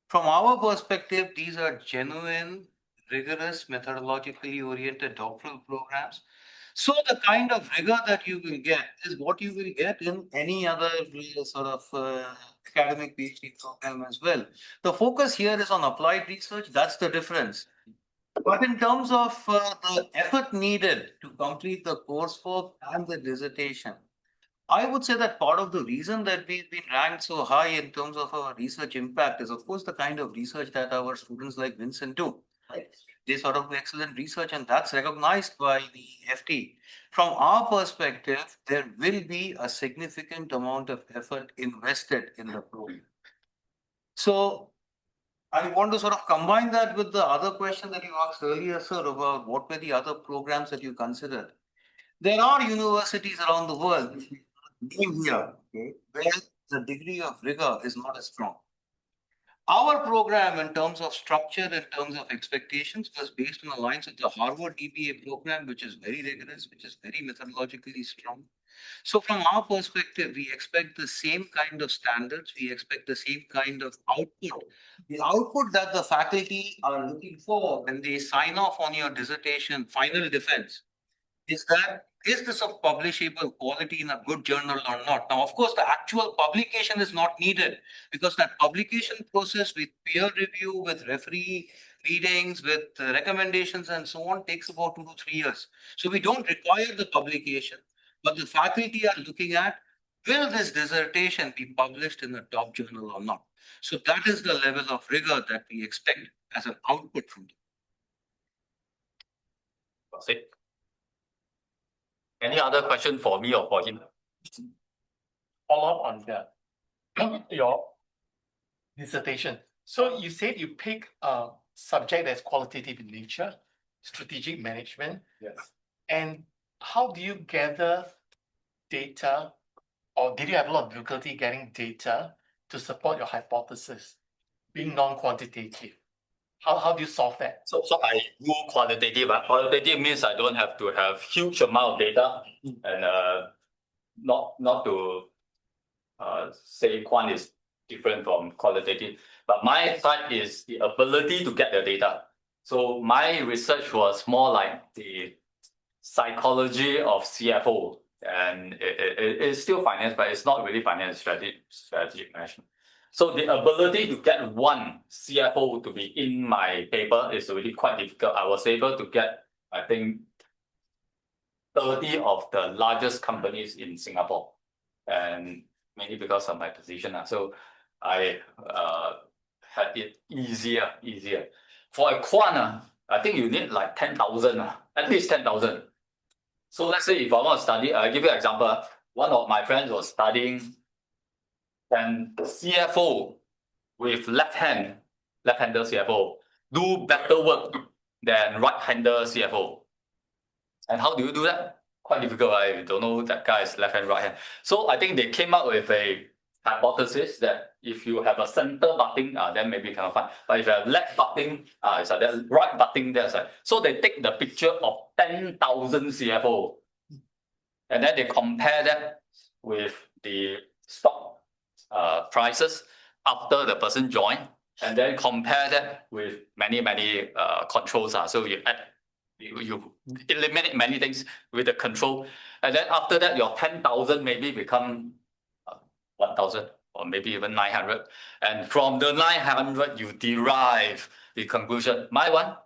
From our perspective, these are genuine, rigorous, methodologically oriented doctoral programs. So the kind of rigor that you will get is what you will get in any other sort of academic PhD program as well. The focus here is on applied research. That's the difference. But in terms of the effort needed to complete the coursework and the dissertation, I would say that part of the reason that we've been ranked so high in terms of our research impact is, of course, the kind of research that our students like Vincent do. They sort of do excellent research, and that's recognized by the FT. From our perspective, there will be a significant amount of effort invested in the program. So I want to sort of combine that with the other question that you asked earlier, sir, about what were the other programs that you considered. There are universities around the world, which we name here, okay, where the degree of rigor is not as strong. Our program, in terms of structure, in terms of expectations, was based on the lines of the Harvard DBA program, which is very rigorous, which is very methodologically strong. So, from our perspective, we expect the same kind of standards, we expect the same kind of output. The output that the faculty are looking for when they sign off on your dissertation final defense is this of publishable quality in a good journal or not? Now, of course, the actual publication is not needed because that publication process with peer review, with referee readings, with recommendations and so on takes about 2 to 3 years. So we don't require the publication, but the faculty are looking at, will this dissertation be published in a top journal or not? So that is the level of rigor that we expect as an output from them. That's it. Any other question for me or for him? Follow up on that. Your dissertation. So you said you pick a subject that's qualitative in nature, strategic management. Yes. And how do you gather data, or did you have a lot of difficulty getting data to support your hypothesis, being non-quantitative? How do you solve that? So I do qualitative. Qualitative means I don't have to have huge amount of data and not to say quant is different from qualitative. But my side is the ability to get the data. So my research was more like the psychology of CFO, and it's still finance, but it's not really finance, strategic management. So the ability to get one CFO to be in my paper is really quite difficult. I was able to get, I think, 30 of the largest companies in Singapore, and mainly because of my position. So I had it easier. For a quant, I think you need like 10,000, at least 10,000. So let's say if I want to study, I'll give you an example. One of my friends was studying and CFO with left-hander CFO do better work than right-hander CFO. And how do you do that? Quite difficult, right? You don't know that guy is left hand, right hand. So I think they came up with a hypothesis that if you have a center butting, then maybe you cannot find. But if you have left butting, it's like that, right butting, there's like. So they take the picture of 10,000 CFO, and then they compare that with the stock prices after the person joined, and then compare that with many controls. So you add, you eliminate many things with the control, and then after that your 10,000 maybe become 1,000 or maybe even 900, and from the 900 you derive the conclusion. My one,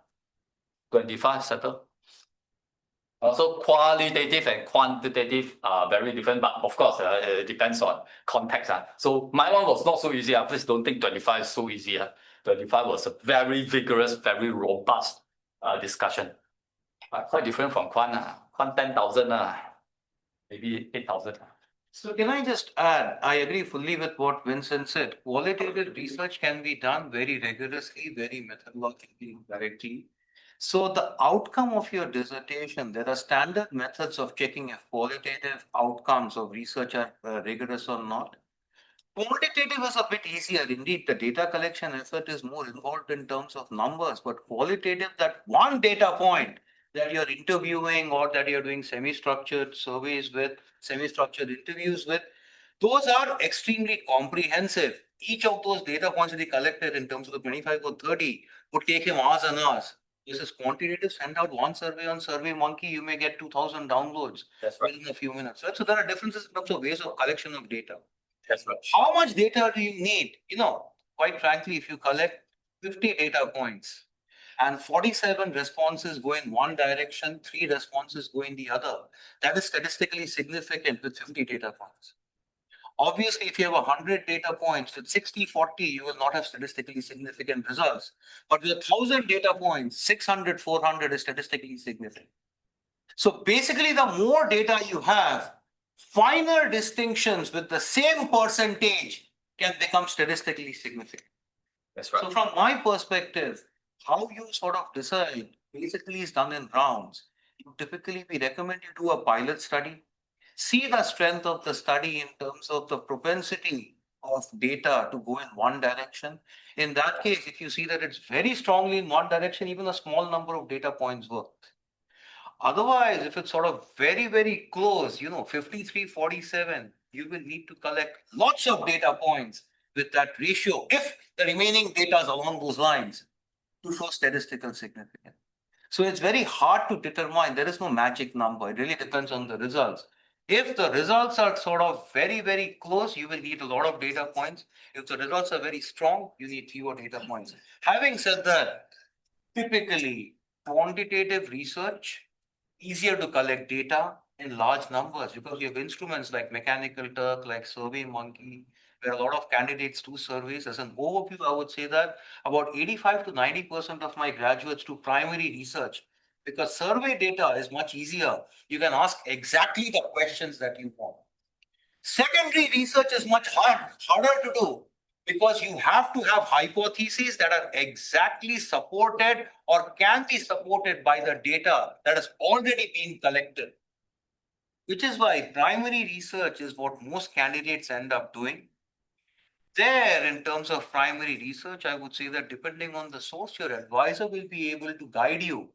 25 settle. Also, qualitative and quantitative are very different, but of course, it depends on context. So my one was not so easy. Please don't think 25 is so easy. 25 was a very vigorous, very robust discussion. Quite different from quant. Quant 10,000, maybe 8,000. So can I just add, I agree fully with what Vincent said. Qualitative research can be done very rigorously, very methodologically, correctly. So the outcome of your dissertation, there are standard methods of checking if qualitative outcomes of research are rigorous or not. Quantitative is a bit easier. Indeed, the data collection effort is more involved in terms of numbers, but qualitative, that one data point that you're interviewing or that you're doing semi-structured surveys with, semi-structured interviews with, those are extremely comprehensive. Each of those data points that he collected in terms of the 25 or 30 would take him hours and hours. This is quantitative. Send out one survey on SurveyMonkey, you may get 2,000 downloads within a few minutes. Right? So there are differences in terms of ways of collection of data. That's right. How much data do you need? Quite frankly, if you collect 50 data points, and 47 responses go in one direction, 3 responses go in the other, that is statistically significant with 50 data points. Obviously, if you have 100 data points with 60-40, you will not have statistically significant results. But with 1,000 data points, 600, 400 is statistically significant. So basically, the more data you have, finer distinctions with the same percentage can become statistically significant. That's right. So from my perspective, how you sort of decide basically is done in rounds. Typically, we recommend you do a pilot study, see the strength of the study in terms of the propensity of data to go in one direction. In that case, if you see that it's very strongly in one direction, even a small number of data points work. Otherwise, if it's sort of very, very close, 53-47, you will need to collect lots of data points with that ratio if the remaining data is along those lines to show statistical significance. So it's very hard to determine. There is no magic number. It really depends on the results. If the results are sort of very, very close, you will need a lot of data points. If the results are very strong, you need fewer data points. Having said that, typically quantitative research, easier to collect data in large numbers because you have instruments like Mechanical Turk, like SurveyMonkey, where a lot of candidates do surveys. As an overview, I would say that about 85 to 90% of my graduates do primary research because survey data is much easier. You can ask exactly the questions that you want. Secondary research is much harder to do because you have to have hypotheses that are exactly supported or can be supported by the data that has already been collected. Which is why primary research is what most candidates end up doing. There, in terms of primary research, I would say that depending on the source, your advisor will be able to guide you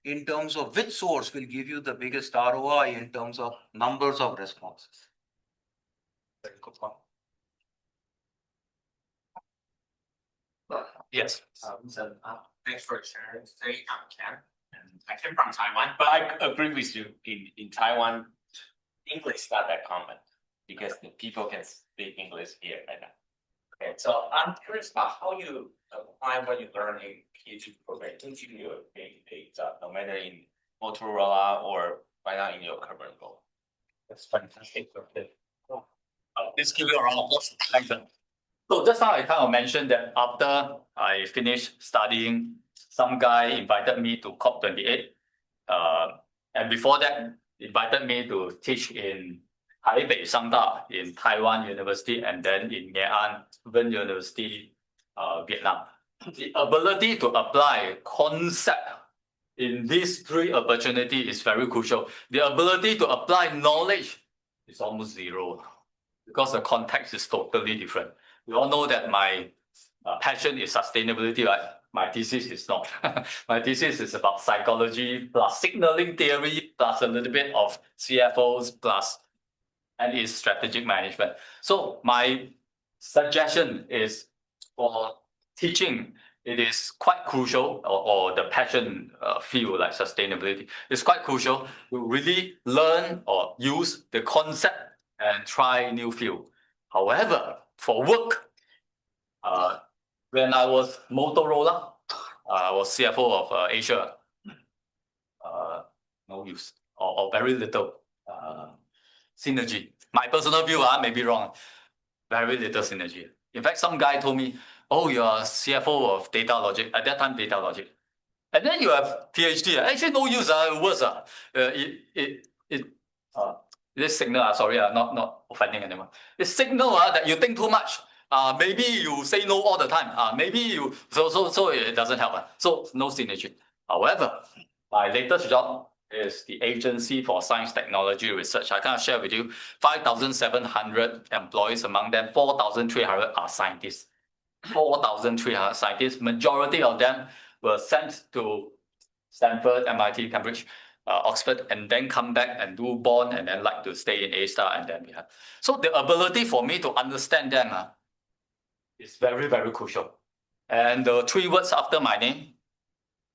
in terms of which source will give you the biggest ROI in terms of numbers of responses. Very good point. Yes. Thanks for sharing today. I'm Ken, and I came from Taiwan, but I agree with you. In Taiwan, English is not that common because the people can speak English here right now. Okay, so I'm curious about how you apply what you learn in PhD program into your day-to-day job, no matter in Motorola or right now in your current role. That's fantastic. Let's give you a round of applause. Thanks. So just now I kind of mentioned that after I finished studying, some guy invited me to COP28. And before that, invited me to teach in Taipei Shangda in Taiwan University and then in Nghệ An Ven University, Vietnam. The ability to apply concept in these three opportunities is very crucial. The ability to apply knowledge is almost zero because the context is totally different. We all know that my passion is sustainability, right? My thesis is not. My thesis is about psychology plus signaling theory plus a little bit of CFOs plus and is strategic management. So my suggestion is for teaching, it is quite crucial, or the passion field like sustainability is quite crucial to really learn or use the concept and try new field. However, for work, when I was Motorola, I was CFO of Asia, no use or very little synergy. My personal view may be wrong, very little synergy. In fact, some guy told me, oh, you're CFO of Data Logic, at that time Data Logic. And then you have PhD, actually no use, worse. This signal, sorry, not offending anyone. It signal that you think too much. Maybe you say no all the time. Maybe you, so it doesn't help. So no synergy. However, my latest job is the Agency for Science Technology Research. I kind of share with you 5,700 employees, among them 4,300 are scientists. 4,300 scientists, majority of them were sent to Stanford, MIT, Cambridge, Oxford, and then come back and do bond and then like to stay in A-star and then we have. So the ability for me to understand them is very, very crucial. And the three words after my name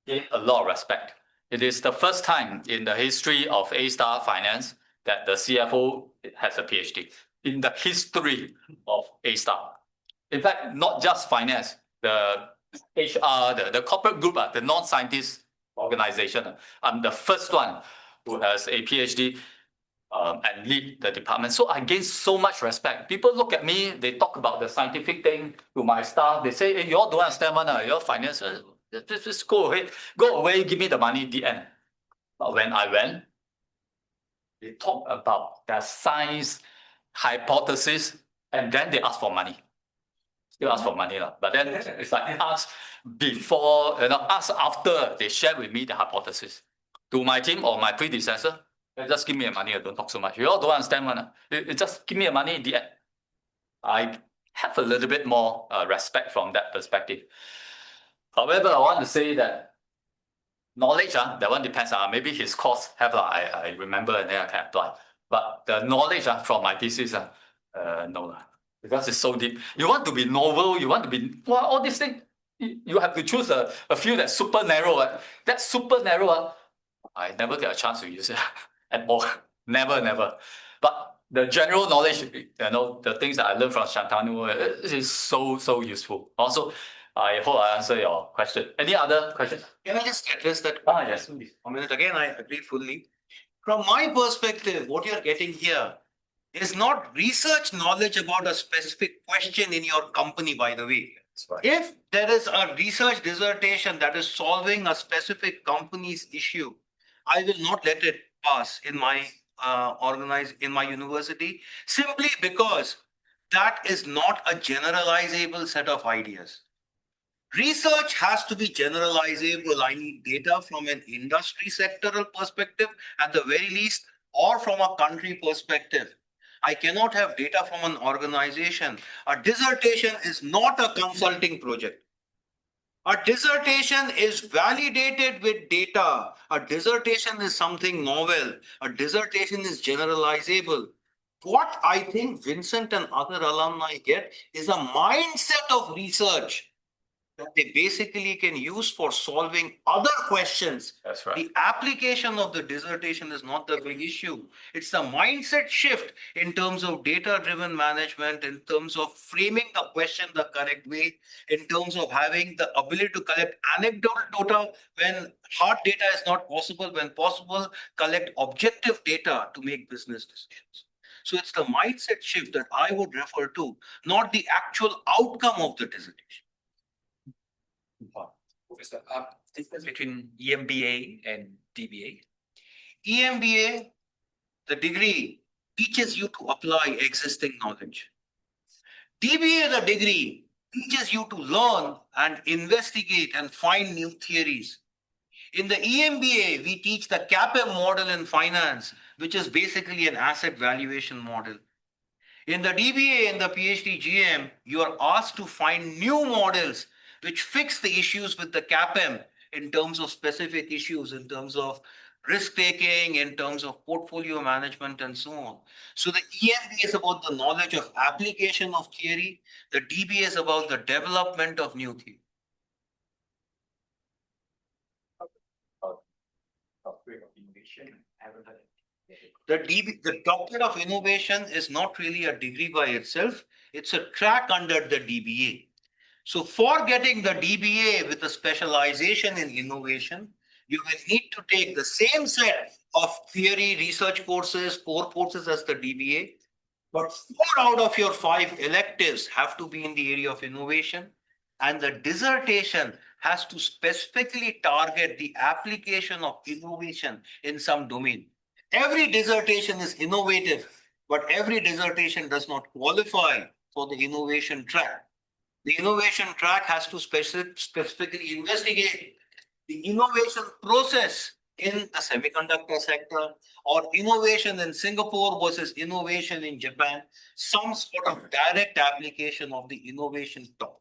gain a lot of respect. It is the first time in the history of A-star Finance that the CFO has a PhD. In the history of A-star. In fact, not just finance, the HR, the corporate group, the non-scientist organization, I'm the first one who has a PhD and lead the department. So I gain so much respect. People look at me, they talk about the scientific thing to my staff. They say, hey, you all don't understand one, your finance, just go ahead, go away, give me the money, the end. But when I went, they talk about their science hypothesis, and then they ask for money. Still ask for money, but then it's like ask before, ask after they share with me the hypothesis. To my team or my predecessor, they just give me the money, don't talk so much. You all don't understand one. You just give me the money in the end. I have a little bit more respect from that perspective. However, I want to say that knowledge, that one depends. Maybe his course have, I remember and then I can apply. But the knowledge from my thesis, no. Because it's so deep. You want to be novel, you want to be, well, all these things, you have to choose a field that's super narrow. That's super narrow. I never get a chance to use it at all. Never. But the general knowledge, the things that I learned from Shantanu is so useful. Also, I hope I answer your question. Any other questions? Can I just address that? Yes, please. A minute again, I agree fully. From my perspective, what you're getting here is not research knowledge about a specific question in your company, by the way. Right. If there is a research dissertation that is solving a specific company's issue, I will not let it pass in my in my university, simply because that is not a generalizable set of ideas. Research has to be generalizable. I need data from an industry sectoral perspective at the very least, or from a country perspective. I cannot have data from an organization. A dissertation is not a consulting project. A dissertation is validated with data. A dissertation is something novel. A dissertation is generalizable. What I think Vincent and other alumni get is a mindset of research that they basically can use for solving other questions. That's right. The application of the dissertation is not the big issue. It's the mindset shift in terms of data-driven management, in terms of framing the question the correct way, in terms of having the ability to collect anecdotal data when hard data is not possible, when possible, collect objective data to make business decisions. So it's the mindset shift that I would refer to, not the actual outcome of the dissertation. Professor, difference between EMBA and DBA? EMBA, the degree, teaches you to apply existing knowledge. DBA, the degree, teaches you to learn and investigate and find new theories. In the EMBA, we teach the CAPM model in finance, which is basically an asset valuation model. In the DBA and the PhDGM, you are asked to find new models which fix the issues with the CAPM in terms of specific issues, in terms of risk taking, in terms of portfolio management, and so on. So the EMBA is about the knowledge of application of theory. The DBA is about the development of new theory. The doctorate of innovation is not really a degree by itself. It's a track under the DBA. So for getting the DBA with a specialization in innovation, you will need to take the same set of theory research courses, core courses as the DBA. But 4 out of your 5 electives have to be in the area of innovation. And the dissertation has to specifically target the application of innovation in some domain. Every dissertation is innovative, but every dissertation does not qualify for the innovation track. The innovation track has to specifically investigate the innovation process in the semiconductor sector, or innovation in Singapore versus innovation in Japan, some sort of direct application of the innovation topic.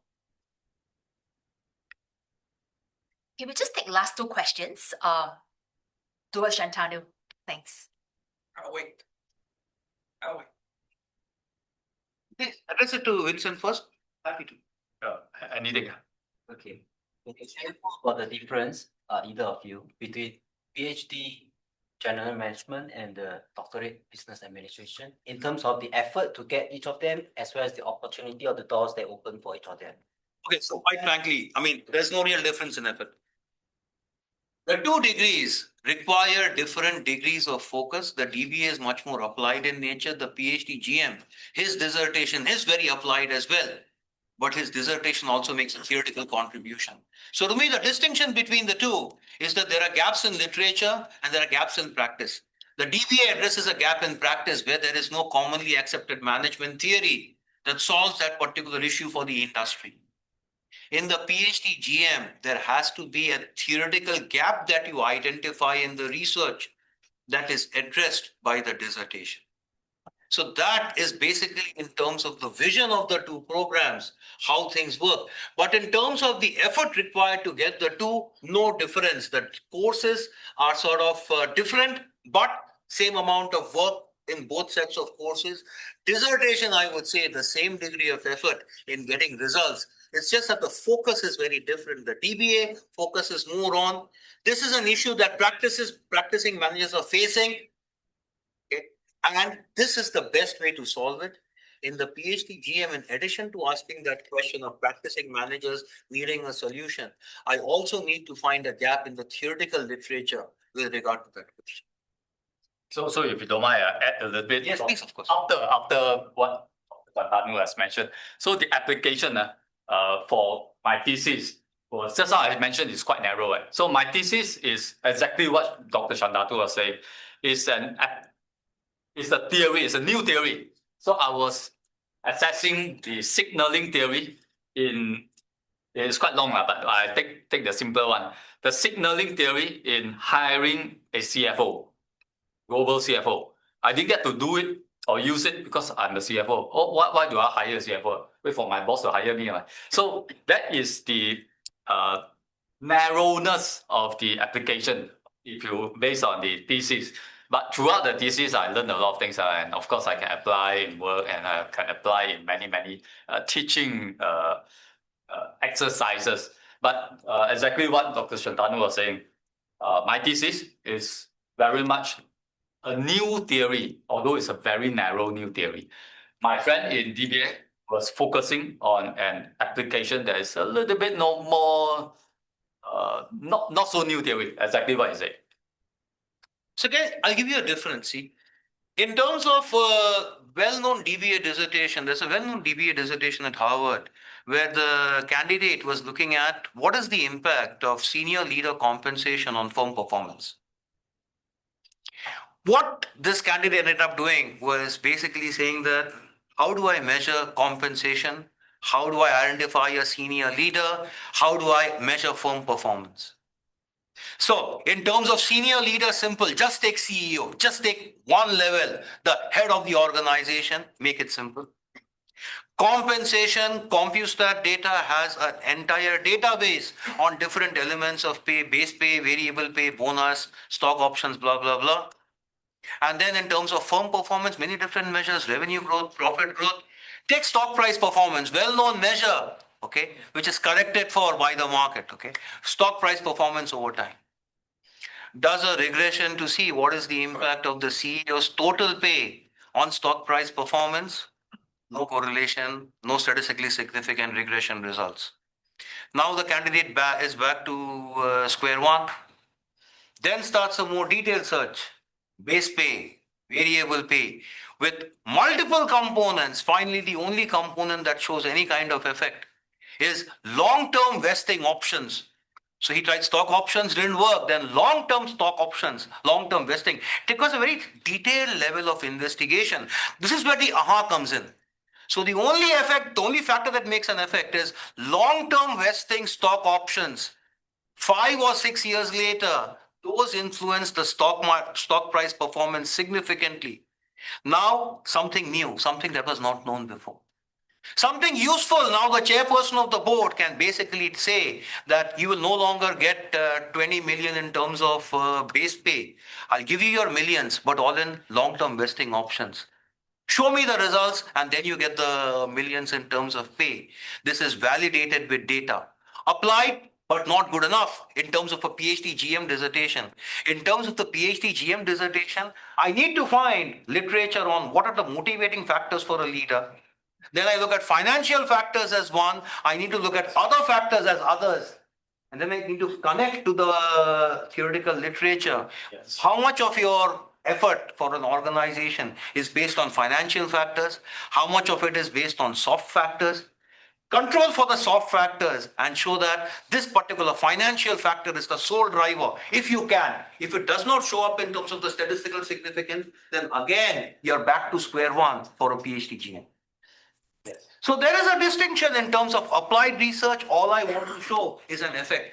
Okay, we just take last 2 questions. Towards Shantanu. Thanks. I'll wait. Please address it to Vincent first. Happy to. Anything? Okay. Can you share about the difference, either of you, between PhD General Management and the Doctorate Business Administration in terms of the effort to get each of them, as well as the opportunity or the doors they open for each of them? Okay, so quite frankly, I mean, there's no real difference in effort. The 2 degrees require different degrees of focus. The DBA is much more applied in nature. The PhDGM, his dissertation is very applied as well, but his dissertation also makes a theoretical contribution. So to me, the distinction between the two is that there are gaps in literature and there are gaps in practice. The DBA addresses a gap in practice where there is no commonly accepted management theory that solves that particular issue for the industry. In the PhD GM, there has to be a theoretical gap that you identify in the research that is addressed by the dissertation. So that is basically in terms of the vision of the two programs, how things work. But in terms of the effort required to get the two, no difference. The courses are sort of different, but same amount of work in both sets of courses. Dissertation, I would say, the same degree of effort in getting results. It's just that the focus is very different. The DBA focuses more on, this is an issue that practicing managers are facing. Okay. And this is the best way to solve it. In the PhD GM, in addition to asking that question of practicing managers needing a solution, I also need to find a gap in the theoretical literature with regard to that question. So if you don't mind, I add a little bit. Yes, please, of course. After what Dr. Tanu has mentioned. So the application for my thesis was, just now I mentioned, is quite narrow. So my thesis is exactly what Dr. Shandatu was saying. It's a theory, it's a new theory. So I was assessing the signaling theory it's quite long, but I take the simpler one. The signaling theory in hiring a CFO, global CFO. I didn't get to do it or use it because I'm the CFO. Oh, why do I hire a CFO? Wait for my boss to hire me. Right? So that is the narrowness of the application if you based on the thesis. But throughout the thesis, I learned a lot of things, and of course, I can apply in work, and I can apply in many teaching exercises. But exactly what Dr. Shantanu was saying, my thesis is very much a new theory, although it's a very narrow new theory. My friend in DBA was focusing on an application that is a little bit more, not so new theory, exactly what you say. So again, I'll give you a difference. See, in terms of well-known DBA dissertation, there's a well-known DBA dissertation at Harvard where the candidate was looking at what is the impact of senior leader compensation on firm performance. What this candidate ended up doing was basically saying that, how do I measure compensation? How do I identify a senior leader? How do I measure firm performance? So in terms of senior leader, simple, just take CEO, just take one level, the head of the organization, make it simple. Compensation, CompuStat data has an entire database on different elements of pay, base pay, variable pay, bonus, stock options, blah, blah, blah. And then in terms of firm performance, many different measures, revenue growth, profit growth. Take stock price performance, well-known measure, okay, which is corrected for by the market, okay. Stock price performance over time. Does a regression to see what is the impact of the CEO's total pay on stock price performance. No correlation, no statistically significant regression results. Now the candidate is back to square one. Then starts a more detailed search. Base pay, variable pay, with multiple components. Finally, the only component that shows any kind of effect is long-term vesting options. So he tried stock options, didn't work. Then long-term stock options, long-term vesting. It was a very detailed level of investigation. This is where the aha comes in. So the only effect, the only factor that makes an effect is long-term vesting stock options. 5 or 6 years later, those influence the stock price performance significantly. Now, something new, something that was not known before. Something useful. Now the chairperson of the board can basically say that you will no longer get 20 million in terms of base pay. I'll give you your millions, but all in long-term vesting options. Show me the results and then you get the millions in terms of pay. This is validated with data. Applied, but not good enough in terms of a PhD GM dissertation. In terms of the PhD GM dissertation, I need to find literature on what are the motivating factors for a leader. Then I look at financial factors as one. I need to look at other factors as others. And then I need to connect to the theoretical literature. Yes. How much of your effort for an organization is based on financial factors? How much of it is based on soft factors? Control for the soft factors and show that this particular financial factor is the sole driver. If you can, if it does not show up in terms of the statistical significance, then again, you're back to square one for a PhDGM. Yes. So there is a distinction in terms of applied research. All I want to show is an effect.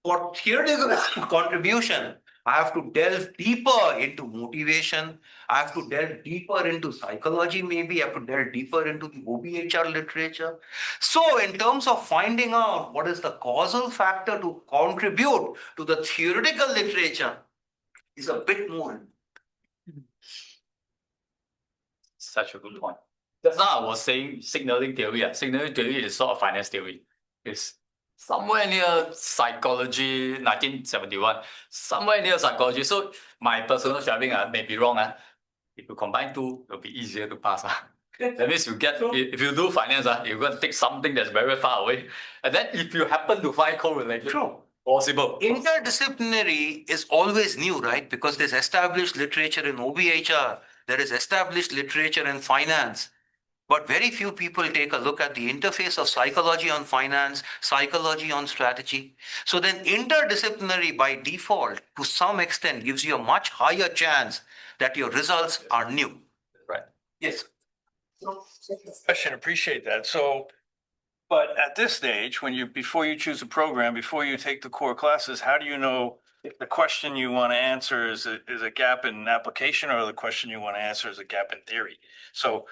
For theoretical contribution, I have to delve deeper into motivation. I have to delve deeper into psychology, maybe. I have to delve deeper into the OBHR literature. So, in terms of finding out what is the causal factor to contribute to the theoretical literature, is a bit more. Such a good point. Just now I was saying signaling theory. Signaling theory is sort of finance theory. It's somewhere near psychology, 1971. Somewhere near psychology. So my personal sharing may be wrong. If you combine two, it'll be easier to pass. That means you get, if you do finance, you're going to take something that's very far away. And then if you happen to find correlation, True. possible. Interdisciplinary is always new, right? Because there's established literature in OBHR, there is established literature in finance. But very few people take a look at the interface of psychology on finance, psychology on strategy. So then interdisciplinary by default, to some extent, gives you a much higher chance that your results are new. Right. Yes. Question, appreciate that. So, but at this stage, before you choose a program, before you take the core classes, how do you know if the question you want to answer is a gap in application, or the question you want to answer is a gap in theory? So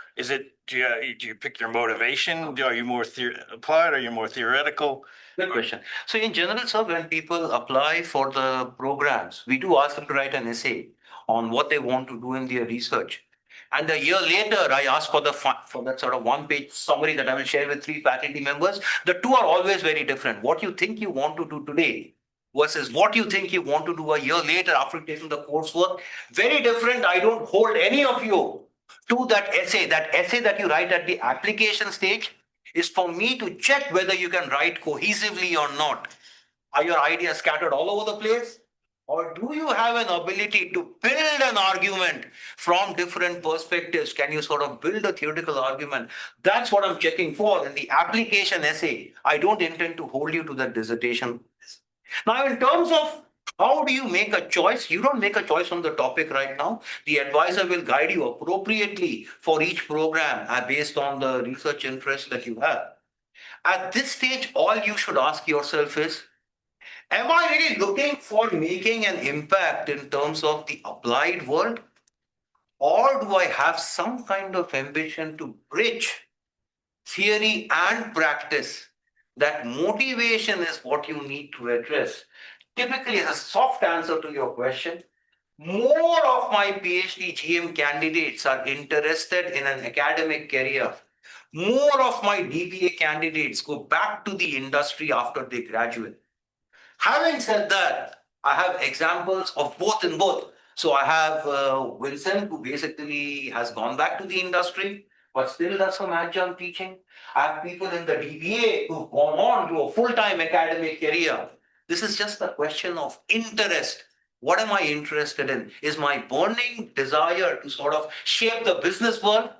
do you pick your motivation? Are you more applied? Are you more theoretical? Good question. So in general, sir, when people apply for the programs, we do ask them to write an essay on what they want to do in their research. And a year later, I ask for that sort of one-page summary that I will share with 3 faculty members. The two are always very different. What you think you want to do today versus what you think you want to do a year later after taking the coursework, very different. I don't hold any of you to that essay. That essay that you write at the application stage is for me to check whether you can write cohesively or not. Are your ideas scattered all over the place? Or do you have an ability to build an argument from different perspectives? Can you sort of build a theoretical argument? That's what I'm checking for in the application essay. I don't intend to hold you to that dissertation. Now, in terms of how do you make a choice? You don't make a choice on the topic right now. The advisor will guide you appropriately for each program based on the research interest that you have. At this stage, all you should ask yourself is, am I really looking for making an impact in terms of the applied world? Or do I have some kind of ambition to bridge theory and practice? That motivation is what you need to address. Typically, as a soft answer to your question, more of my PhDGM candidates are interested in an academic career. More of my DBA candidates go back to the industry after they graduate. Having said that, I have examples of both and both. So I have Wilson, who basically has gone back to the industry, but still does some adjunct teaching. I have people in the DBA who've gone on to a full-time academic career. This is just a question of interest. What am I interested in? Is my burning desire to sort of shape the business world?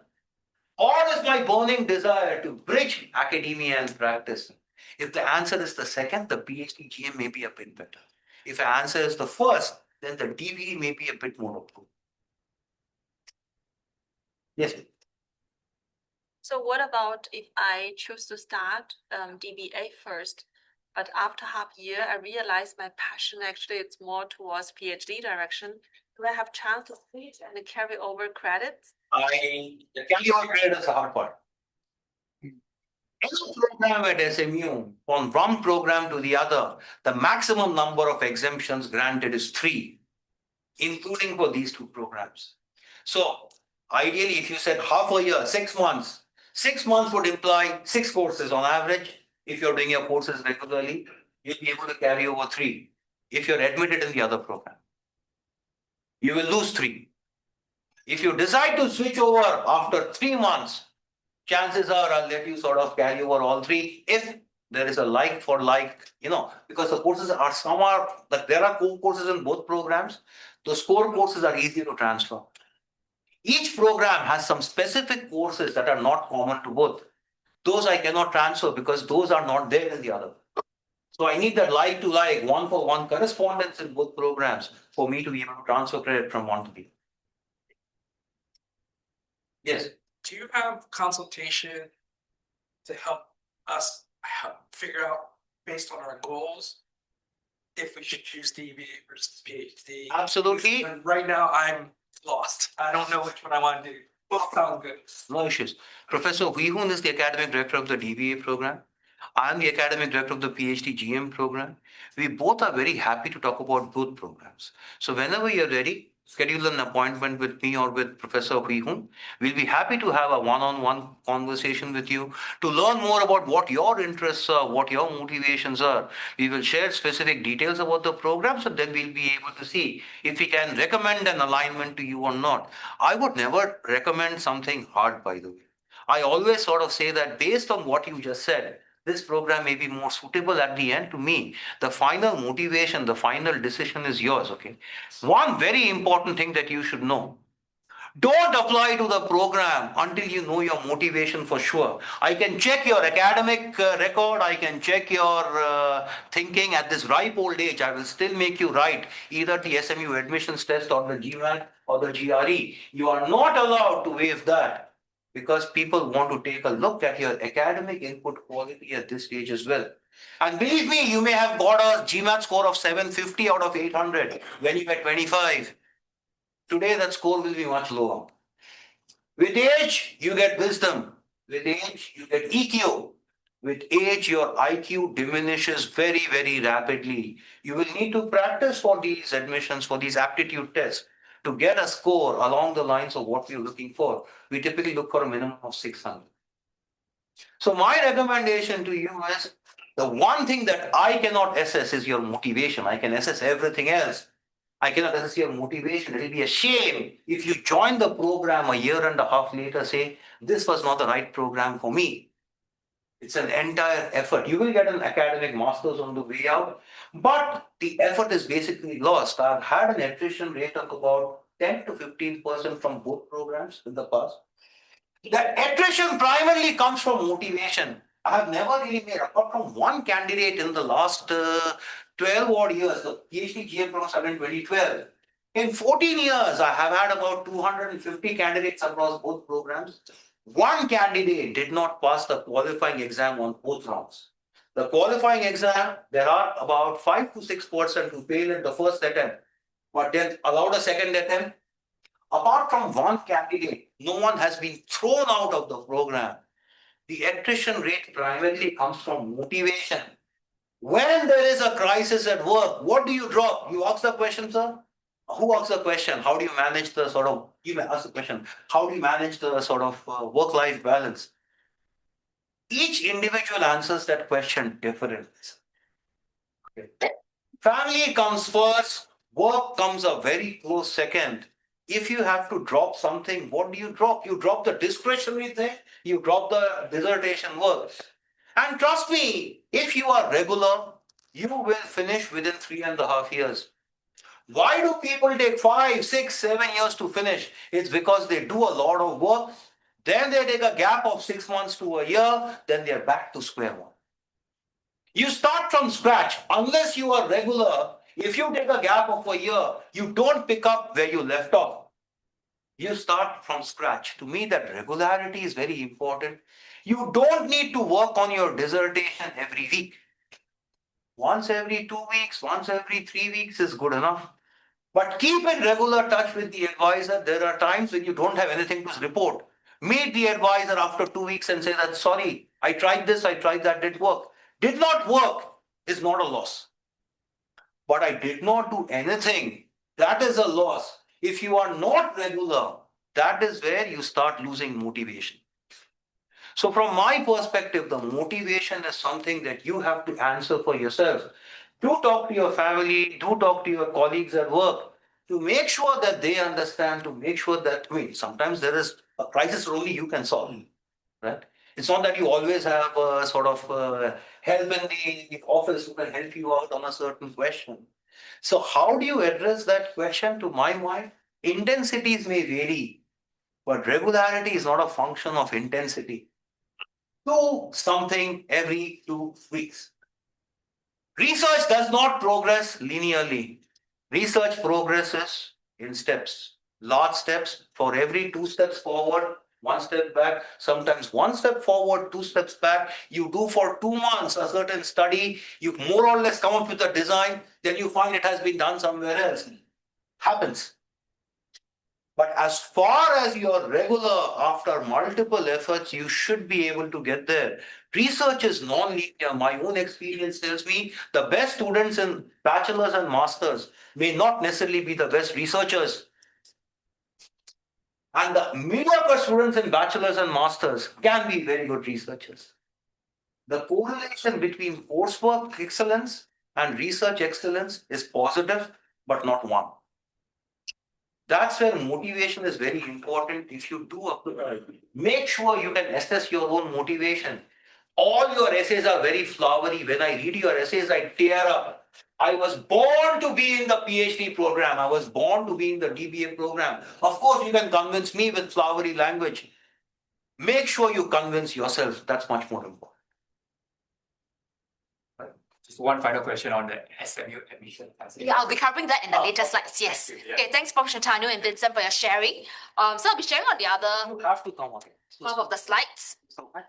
Or is my burning desire to bridge academia and practice? If the answer is the second, the PhDGM may be a bit better. If the answer is the first, then the DBA may be a bit more approved. Yes. So what about if I choose to start DBA first, but after half year, I realize my passion actually it's more towards PhD direction. Do I have chance to switch and carry over credits? The carry over credit is the hard part. Any program at SMU, from one program to the other, the maximum number of exemptions granted is 3, including for these 2 programs. So ideally, if you said half a year, 6 months, 6 months would imply 6 courses on average. If you're doing your courses regularly, you'll be able to carry over 3. If you're admitted in the other program, you will lose 3. If you decide to switch over after 3 months, chances are I'll let you sort of carry over all three if there is a like for like, because the courses are some are like there are core courses in both programs. Those core courses are easy to transfer. Each program has some specific courses that are not common to both. Those I cannot transfer because those are not there in the other. So I need that like to like, one for one correspondence in both programs for me to be able to transfer credit from one to the other. Yes. Do you have consultation to help us figure out based on our goals if we should choose DBA versus PhD? Absolutely. And right now I'm lost. I don't know which one I want to do. Both sound good. No issues. Professor Weehun is the academic director of the DBA program. I am the academic director of the PhDGM program. We both are very happy to talk about both programs. So whenever you're ready, schedule an appointment with me or with Professor Weehun. We'll be happy to have a one-on-one conversation with you to learn more about what your interests are, what your motivations are. We will share specific details about the program, so then we'll be able to see if we can recommend an alignment to you or not. I would never recommend something hard, by the way. I always sort of say that based on what you just said, this program may be more suitable at the end to me. The final motivation, the final decision is yours, okay? One very important thing that you should know. Don't apply to the program until you know your motivation for sure. I can check your academic record, I can check your thinking at this ripe old age. I will still make you write either the SMU admissions test or the GMAT or the GRE. You are not allowed to waive that because people want to take a look at your academic input quality at this stage as well. And believe me, you may have got a GMAT score of 750 out of 800 when you get 25. Today, that score will be much lower. With age, you get wisdom. With age, you get EQ. With age, your IQ diminishes very, very rapidly. You will need to practice for these admissions, for these aptitude tests to get a score along the lines of what we're looking for. We typically look for a minimum of 600. So my recommendation to you is the one thing that I cannot assess is your motivation. I can assess everything else. I cannot assess your motivation. It will be a shame if you join the program a year and a half later, say, this was not the right program for me. It's an entire effort. You will get an academic master's on the way out, but the effort is basically lost. I've had an attrition rate of about 10 to 15% from both programs in the past. The attrition primarily comes from motivation. I have never really made, apart from one candidate in the last 12 odd years, the PhDGM program started in 2012. In 14 years, I have had about 250 candidates across both programs. One candidate did not pass the qualifying exam on both rounds. The qualifying exam, there are about 5 to 6% who fail in the first attempt, but then allowed a second attempt. Apart from one candidate, no one has been thrown out of the program. The attrition rate primarily comes from motivation. When there is a crisis at work, what do you drop? You ask the question, sir? Who asks the question? How do you manage the sort of, you may ask the question, how do you manage the sort of work-life balance? Each individual answers that question differently. Okay. Family comes first, work comes a very close second. If you have to drop something, what do you drop? You drop the discretionary thing, you drop the dissertation work. And trust me, if you are regular, you will finish within 3.5 years. Why do people take 5, 6, 7 years to finish? It's because they do a lot of work, then they take a gap of 6 months to a year, then they're back to square one. You start from scratch. Unless you are regular, if you take a gap of a year, you don't pick up where you left off. You start from scratch. To me, that regularity is very important. You don't need to work on your dissertation every week. Once every 2 weeks, once every 3 weeks is good enough. But keep in regular touch with the advisor. There are times when you don't have anything to report. Meet the advisor after 2 weeks and say that, sorry, I tried this, I tried that, didn't work. Did not work is not a loss. But I did not do anything. That is a loss. If you are not regular, that is where you start losing motivation. So from my perspective, the motivation is something that you have to answer for yourself. Do talk to your family, do talk to your colleagues at work to make sure that they understand, to make sure that, I mean, sometimes there is a crisis only you can solve. right? It's not that you always have a sort of help in the office who can help you out on a certain question. So how do you address that question? To my mind, intensities may vary, but regularity is not a function of intensity. Do something every 2 weeks. Research does not progress linearly. Research progresses in steps, large steps. For every 2 steps forward, 1 step back, sometimes 1 step forward, 2 steps back. You do for 2 months a certain study, you more or less come up with a design, then you find it has been done somewhere else. Happens. But as far as you're regular, after multiple efforts, you should be able to get there. Research is non-linear. My own experience tells me the best students in bachelor's and master's may not necessarily be the best researchers. And the mediocre students in bachelor's and master's can be very good researchers. The correlation between coursework excellence and research excellence is positive, but not one. That's where motivation is very important. If you do apply, make sure you can assess your own motivation. All your essays are very flowery. When I read your essays, I tear up. I was born to be in the PhD program. I was born to be in the DBA program. Of course, you can convince me with flowery language. Make sure you convince yourself. That's much more important. Just one final question on the SMU admission. Yeah, I'll be covering that in the Oh, later okay. slides, yes. Thank you, yeah. Okay, thanks Prof. Shantanu and Vincent for your sharing. So I'll be sharing on the other You have to come on. half of the slides.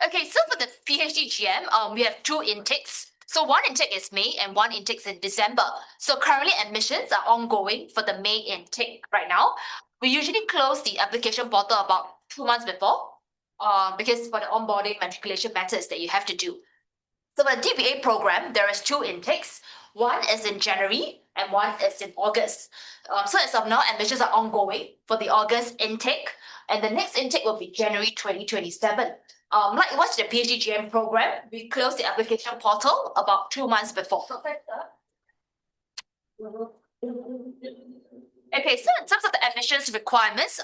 Okay, so for the PhDGM, we have 2 intakes. So one intake is May and one intake is in December. So currently admissions are ongoing for the May intake right now. We usually close the application portal about 2 months before, because for the onboarding matriculation methods that you have to do. So for the DBA program, there is 2 intakes. One is in January and one is in August. So as of now, admissions are ongoing for the August intake, and the next intake will be January 2027. Like what's the PhDGM program? We close the application portal about 2 months before. Okay, so in terms of the admissions requirements,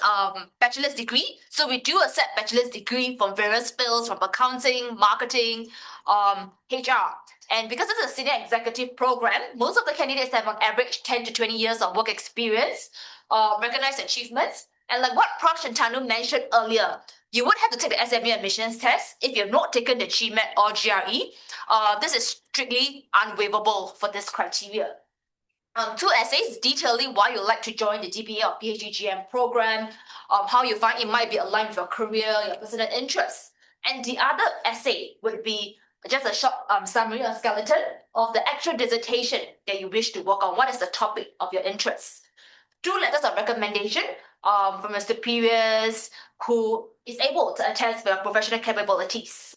bachelor's degree. So we do accept bachelor's degree from various fields, from accounting, marketing, HR. And because it's a senior executive program, most of the candidates have on average 10 to 20 years of work experience, recognized achievements. And like what Prof. Shantanu mentioned earlier, you would have to take the SMU admissions test if you have not taken the GMAT or GRE. This is strictly unwaivable for this criteria. 2 essays detailing why you like to join the DBA or PhDGM program, how you find it might be aligned with your career, your personal interests. And the other essay would be just a short summary or skeleton of the actual dissertation that you wish to work on. What is the topic of your interest? 2 letters of recommendation from your superiors who is able to attest for your professional capabilities.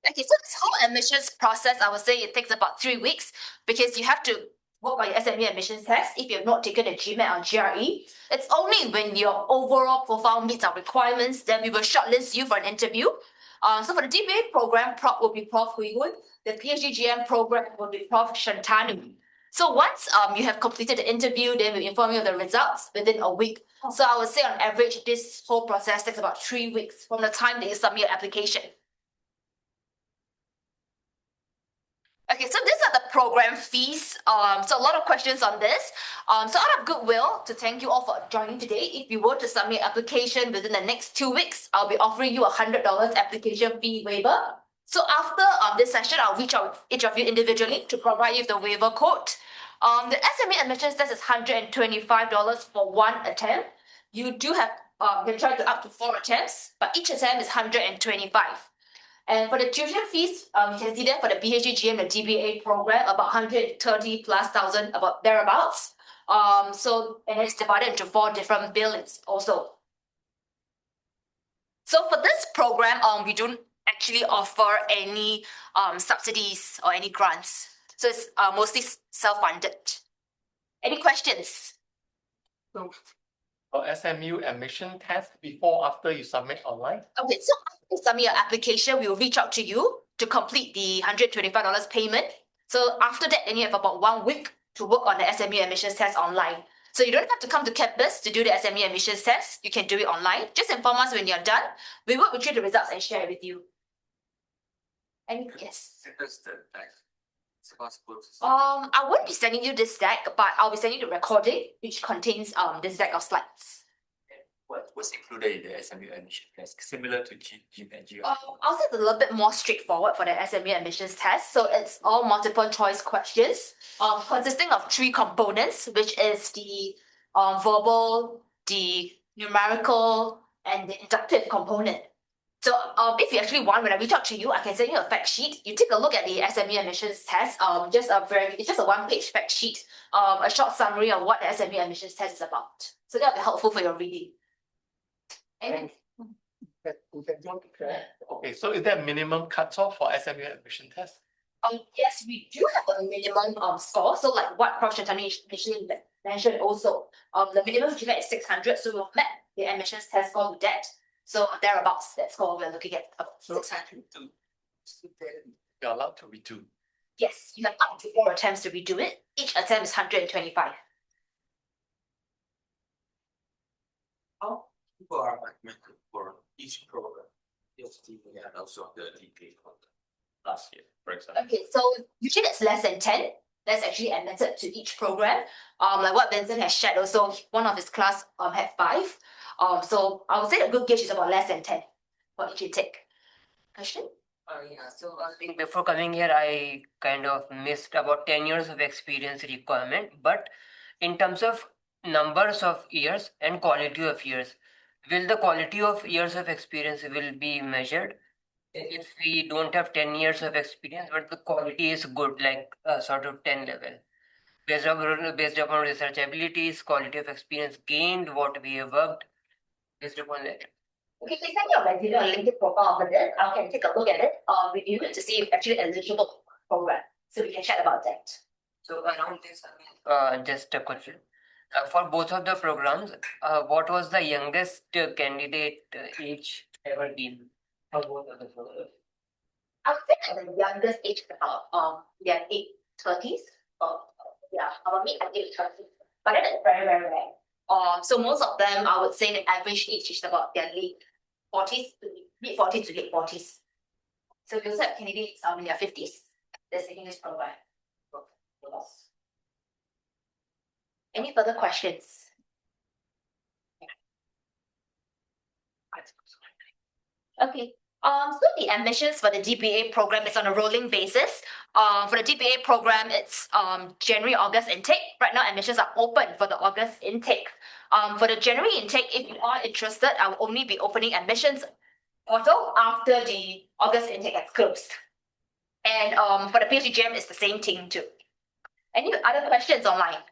Okay, so this whole admissions process, I would say it takes about 3 weeks because you have to work on your SMU admissions test if you have not taken the GMAT or GRE. It's only when your overall profile meets our requirements that we will shortlist you for an interview. So for the DBA program, Prof will be Prof Hui-Hun. The PhDGM program will be Prof Shantanu. So once you have completed the interview, then we inform you of the results within a week. So I would say on average, this whole process takes about 3 weeks from the time that you submit your application. Okay, so these are the program fees. So a lot of questions on this. So out of goodwill, to thank you all for joining today, if you were to submit your application within the next 2 weeks, I'll be offering you $100 application fee waiver. So after this session, I'll reach out with each of you individually to provide you with the waiver code. The SME admissions test is $125 for 1 attempt. You do have, you can try to up to 4 attempts, but each attempt is $125. And for the tuition fees, you can see that for the PhDGM, the DBA program, about 130 plus thousand, about thereabouts. So, and it's divided into 4 different billings also. So for this program, we don't actually offer any subsidies or any grants. So it's mostly self-funded. Any questions? So, for SMU admission test before, after you submit online? Okay, so after you submit your application, we will reach out to you to complete the $125 payment. So after that, then you have about 1 week to work on the SMU admissions test online. So you don't have to come to campus to do the SME admissions test. You can do it online. Just inform us when you're done. We will retrieve the results and share it with you. And yes. I won't be sending you this deck, but I'll be sending you the recording, which contains this deck of slides. What's included in the SMU admission test? Similar to GM and GR? I'll say it's a little bit more straightforward for the SME admissions test. So it's all multiple choice questions, consisting of 3 components, which is the verbal, the numerical, and the inductive component. So if you actually want, when I reach out to you, I can send you a fact sheet. You take a look at the SME admissions test. It's just a 1-page fact sheet, a short summary of what the SME admissions test is about. So that'll be helpful for your reading. And Okay, so is there a minimum cutoff for SMU admission test? yes, we do have a minimum score. So like what Prof. Shantani initially mentioned also, the minimum GPA is 600. So we've met the admissions test score with that. So thereabouts, that score we're looking at about 600. You're allowed to redo. Yes, you have up to 4 attempts to redo it. Each attempt is 125. People are recommended for each program. PhD and also the DBA program. Last year, for example. Okay, so usually it's less than 10. That's actually admitted to each program. Like what Vincent has shared also, one of his class had 5. So I would say the good gauge is about less than 10 for each intake. Question? Yeah, so I think before coming here, I kind of missed about 10 years of experience requirement. But in terms of numbers of years and quality of years, will the quality of years of experience will be measured? If we don't have 10 years of experience, but the quality is good, like sort of 10 level. Based upon research abilities, quality of experience gained, what we have worked, based upon that. Okay, please send your resume or LinkedIn profile over there. I can take a look at it, review it to see if actually eligible program. So we can chat about that. So around this, just a question. For both of the programs, what was the youngest candidate age ever been for both of the programs? I would say that the youngest age is about their late 30s. Yeah, our mid and late 30s. But that is very, very rare. So most of them, I would say the average age is about their late 40s to mid 40s to late 40s. So we also have candidates in their 50s. That's taking this program. Any further questions? Okay. So the admissions for the DBA program is on a rolling basis. For the DBA program, it's January, August intake. Right now, admissions are open for the August intake. For the January intake, if you are interested, I will only be opening admissions portal after the August intake has closed. And for the PhDGM, it's the same thing too. Any other questions online?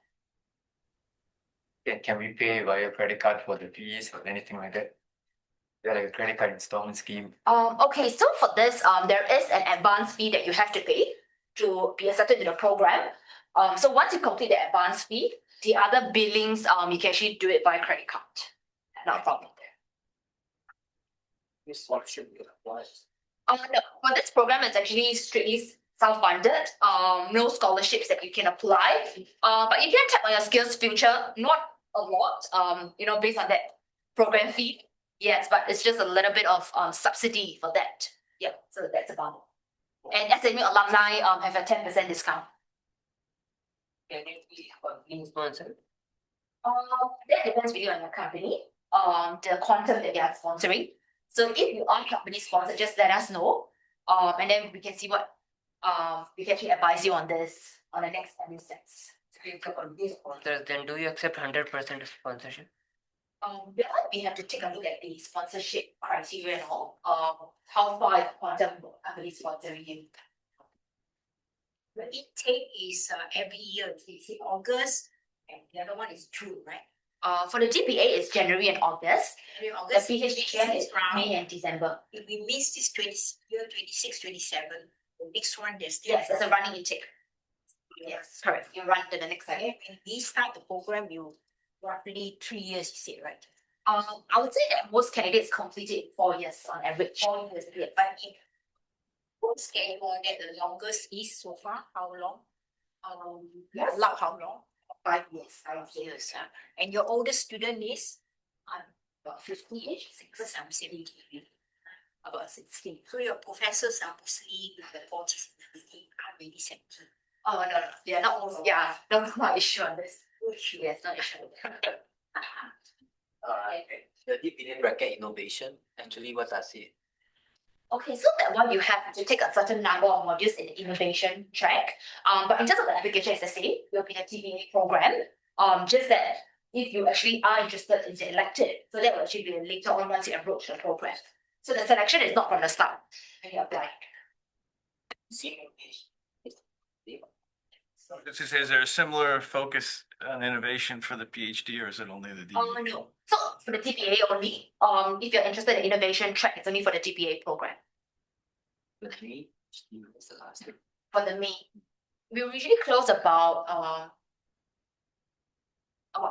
Can we pay via credit card for the fees or anything like that? Is there like a credit card installment scheme? Okay, so for this, there is an advance fee that you have to pay to be accepted to the program. So once you complete the advance fee, the other billings, you can actually do it by credit card. No problem there. This scholarship applies. No, for this program, it's actually strictly self-funded. No scholarships that you can apply. But you can tap on your skills future, not a lot, based on that program fee. Yes, but it's just a little bit of subsidy for that. Yeah, so that's about it. And SMU alumni have a 10% discount. Can it be being sponsored? That depends really on your company, the quantum that they are sponsoring. So if you are company sponsored, just let us know. And then we can see what we can actually advise you on this on the next steps. So if you are being sponsors, then do you accept 100% of sponsorship? We have to take a look at the sponsorship criteria and all. How far is quantum company sponsoring you? The intake is every year, it's in August, and the other one is June, right? For the DBA, it's January and August. January, The August. PhDGM is round. May and December. If we miss this 26, 27, the next one there's still. Yes, there's a running intake. Yes, correct. You run to the next But cycle. when we start the program, you roughly 3 years, you said, right? I would say that most candidates complete it in 4 years on average. 4 years, yeah. But if what's anyone that the longest is so far, how long? Yes. Allowed how long? 5 years. 5 years. And your oldest student is? About 50-ish, because I'm 70. About 60. So your professors are mostly in the 40s and 50s, are really 70. Oh, no, they are not all, yeah, no, not issue on this. Yes, not issue. The DBA bracket innovation, actually what does it? Okay, so that one you have to take a certain number of modules in the innovation track. But in terms of the application, it's the same. It will be a DBA program. Just that if you actually are interested in the elective, so that will actually be later on once you approach the program. So the selection is not from the start when you apply. Is there a similar focus on innovation for the PhD or is it only the DBA? No. So for the DBA only, if you're interested in innovation track, it's only for the DBA program. Okay. What's the last one? For the May, we usually close about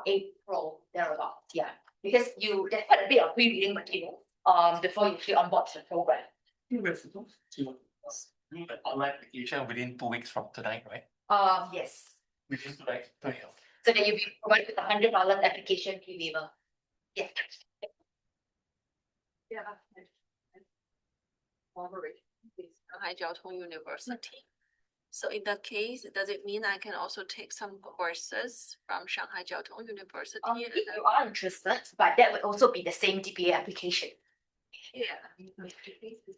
April thereabout, yeah. Because there's quite a bit of pre-reading material before you actually onboard to the program. But online application within 2 weeks from tonight, right? Yes. Within tonight. So that you'll be provided with $100 application fee waiver. Yes. Yeah. Shanghai Jiao Tong University. So in that case, does it mean I can also take some courses from Shanghai Jiao Tong University? If you are interested, but that would also be the same DBA application. Yeah.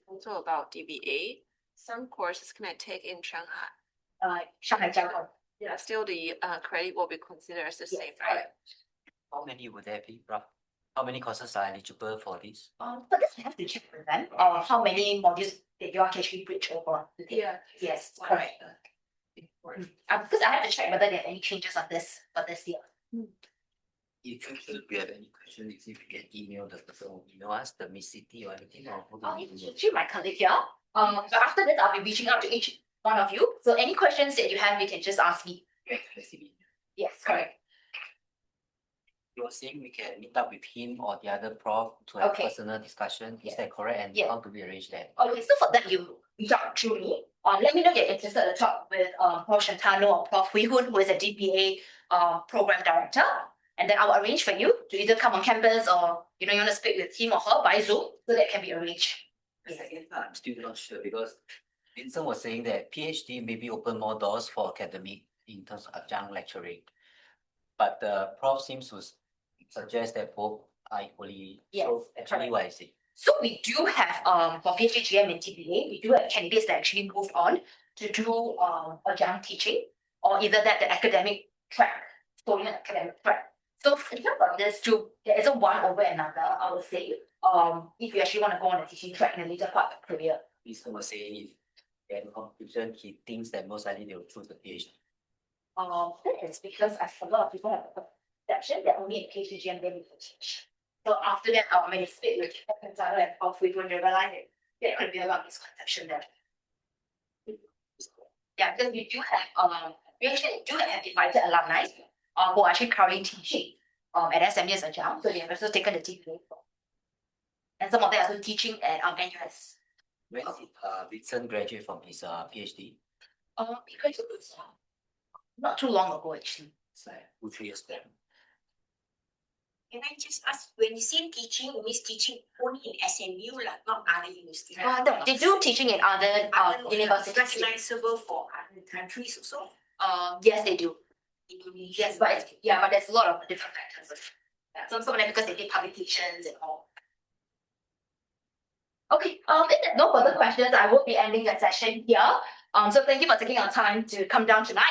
Also about DBA, some courses can I take in Shanghai? Shanghai Jiao Tong. Yeah, still the credit will be considered as the same, Yes, right? correct. How many would there be? How many courses are eligible for this? For this, we have to check with them, how many modules that you are actually bridge over. Yeah. Yes, correct. Because I have to check whether there are any changes on this for this year. If you have any questions, if you can email the person who email us, the Miss City or anything, or who do we email? Actually, my colleague here. But after this, I'll be reaching out to each one of you. So any questions that you have, you can just ask me. Yes, correct. You were saying we can meet up with him or the other prof to have Okay. personal discussion. Is that correct? And Yeah. how do we arrange that? Okay, so for that, you reach out through me. Let me know you're interested to talk with Prof. Shantano or Prof. Hui Hun, who is a DBA program director. And then I'll arrange for you to either come on campus or you want to speak with him or her by Zoom, so that can be arranged. The second part, I'm still not sure because Vincent was saying that PhD maybe open more doors for academic in terms of adjunct lecturing. But the prof seems to suggest that both are equally. Yes, So actually, correct. what is it? So we do have for PhDGM and DBA, we do have candidates that actually moved on to do adjunct teaching or either the academic track, solely an academic track. So in terms of this two, there isn't one over another, I would say. If you actually want to go on a teaching track in the later part of your career. Vincent was saying if they have a competition, he thinks that most likely they will choose the PhD. That is because a lot of people have a perception that only in PhDGM they need to teach. So after that, when you speak with Shantano and Prof. Hui Hun, you realize that there could be a lot of misconception there. Yeah, because we actually do have invited alumni who are actually currently teaching at SMU as a job. So they have also taken the DBA. And some of them are also teaching at NUS. When did Vincent graduate from his PhD? Because not too long ago actually. It's like 2-3 years back. Can I just ask, when you say teaching, you mean teaching only in SMU, like not other universities? No, they do teaching in other universities. Recognizable for other countries also? Yes, they do. Indonesia. Yes, but there's a lot of different factors. Yeah, some of them because they did publications and all. Okay, if there's no further questions, I will be ending the session here. So thank you for taking our time to come down tonight.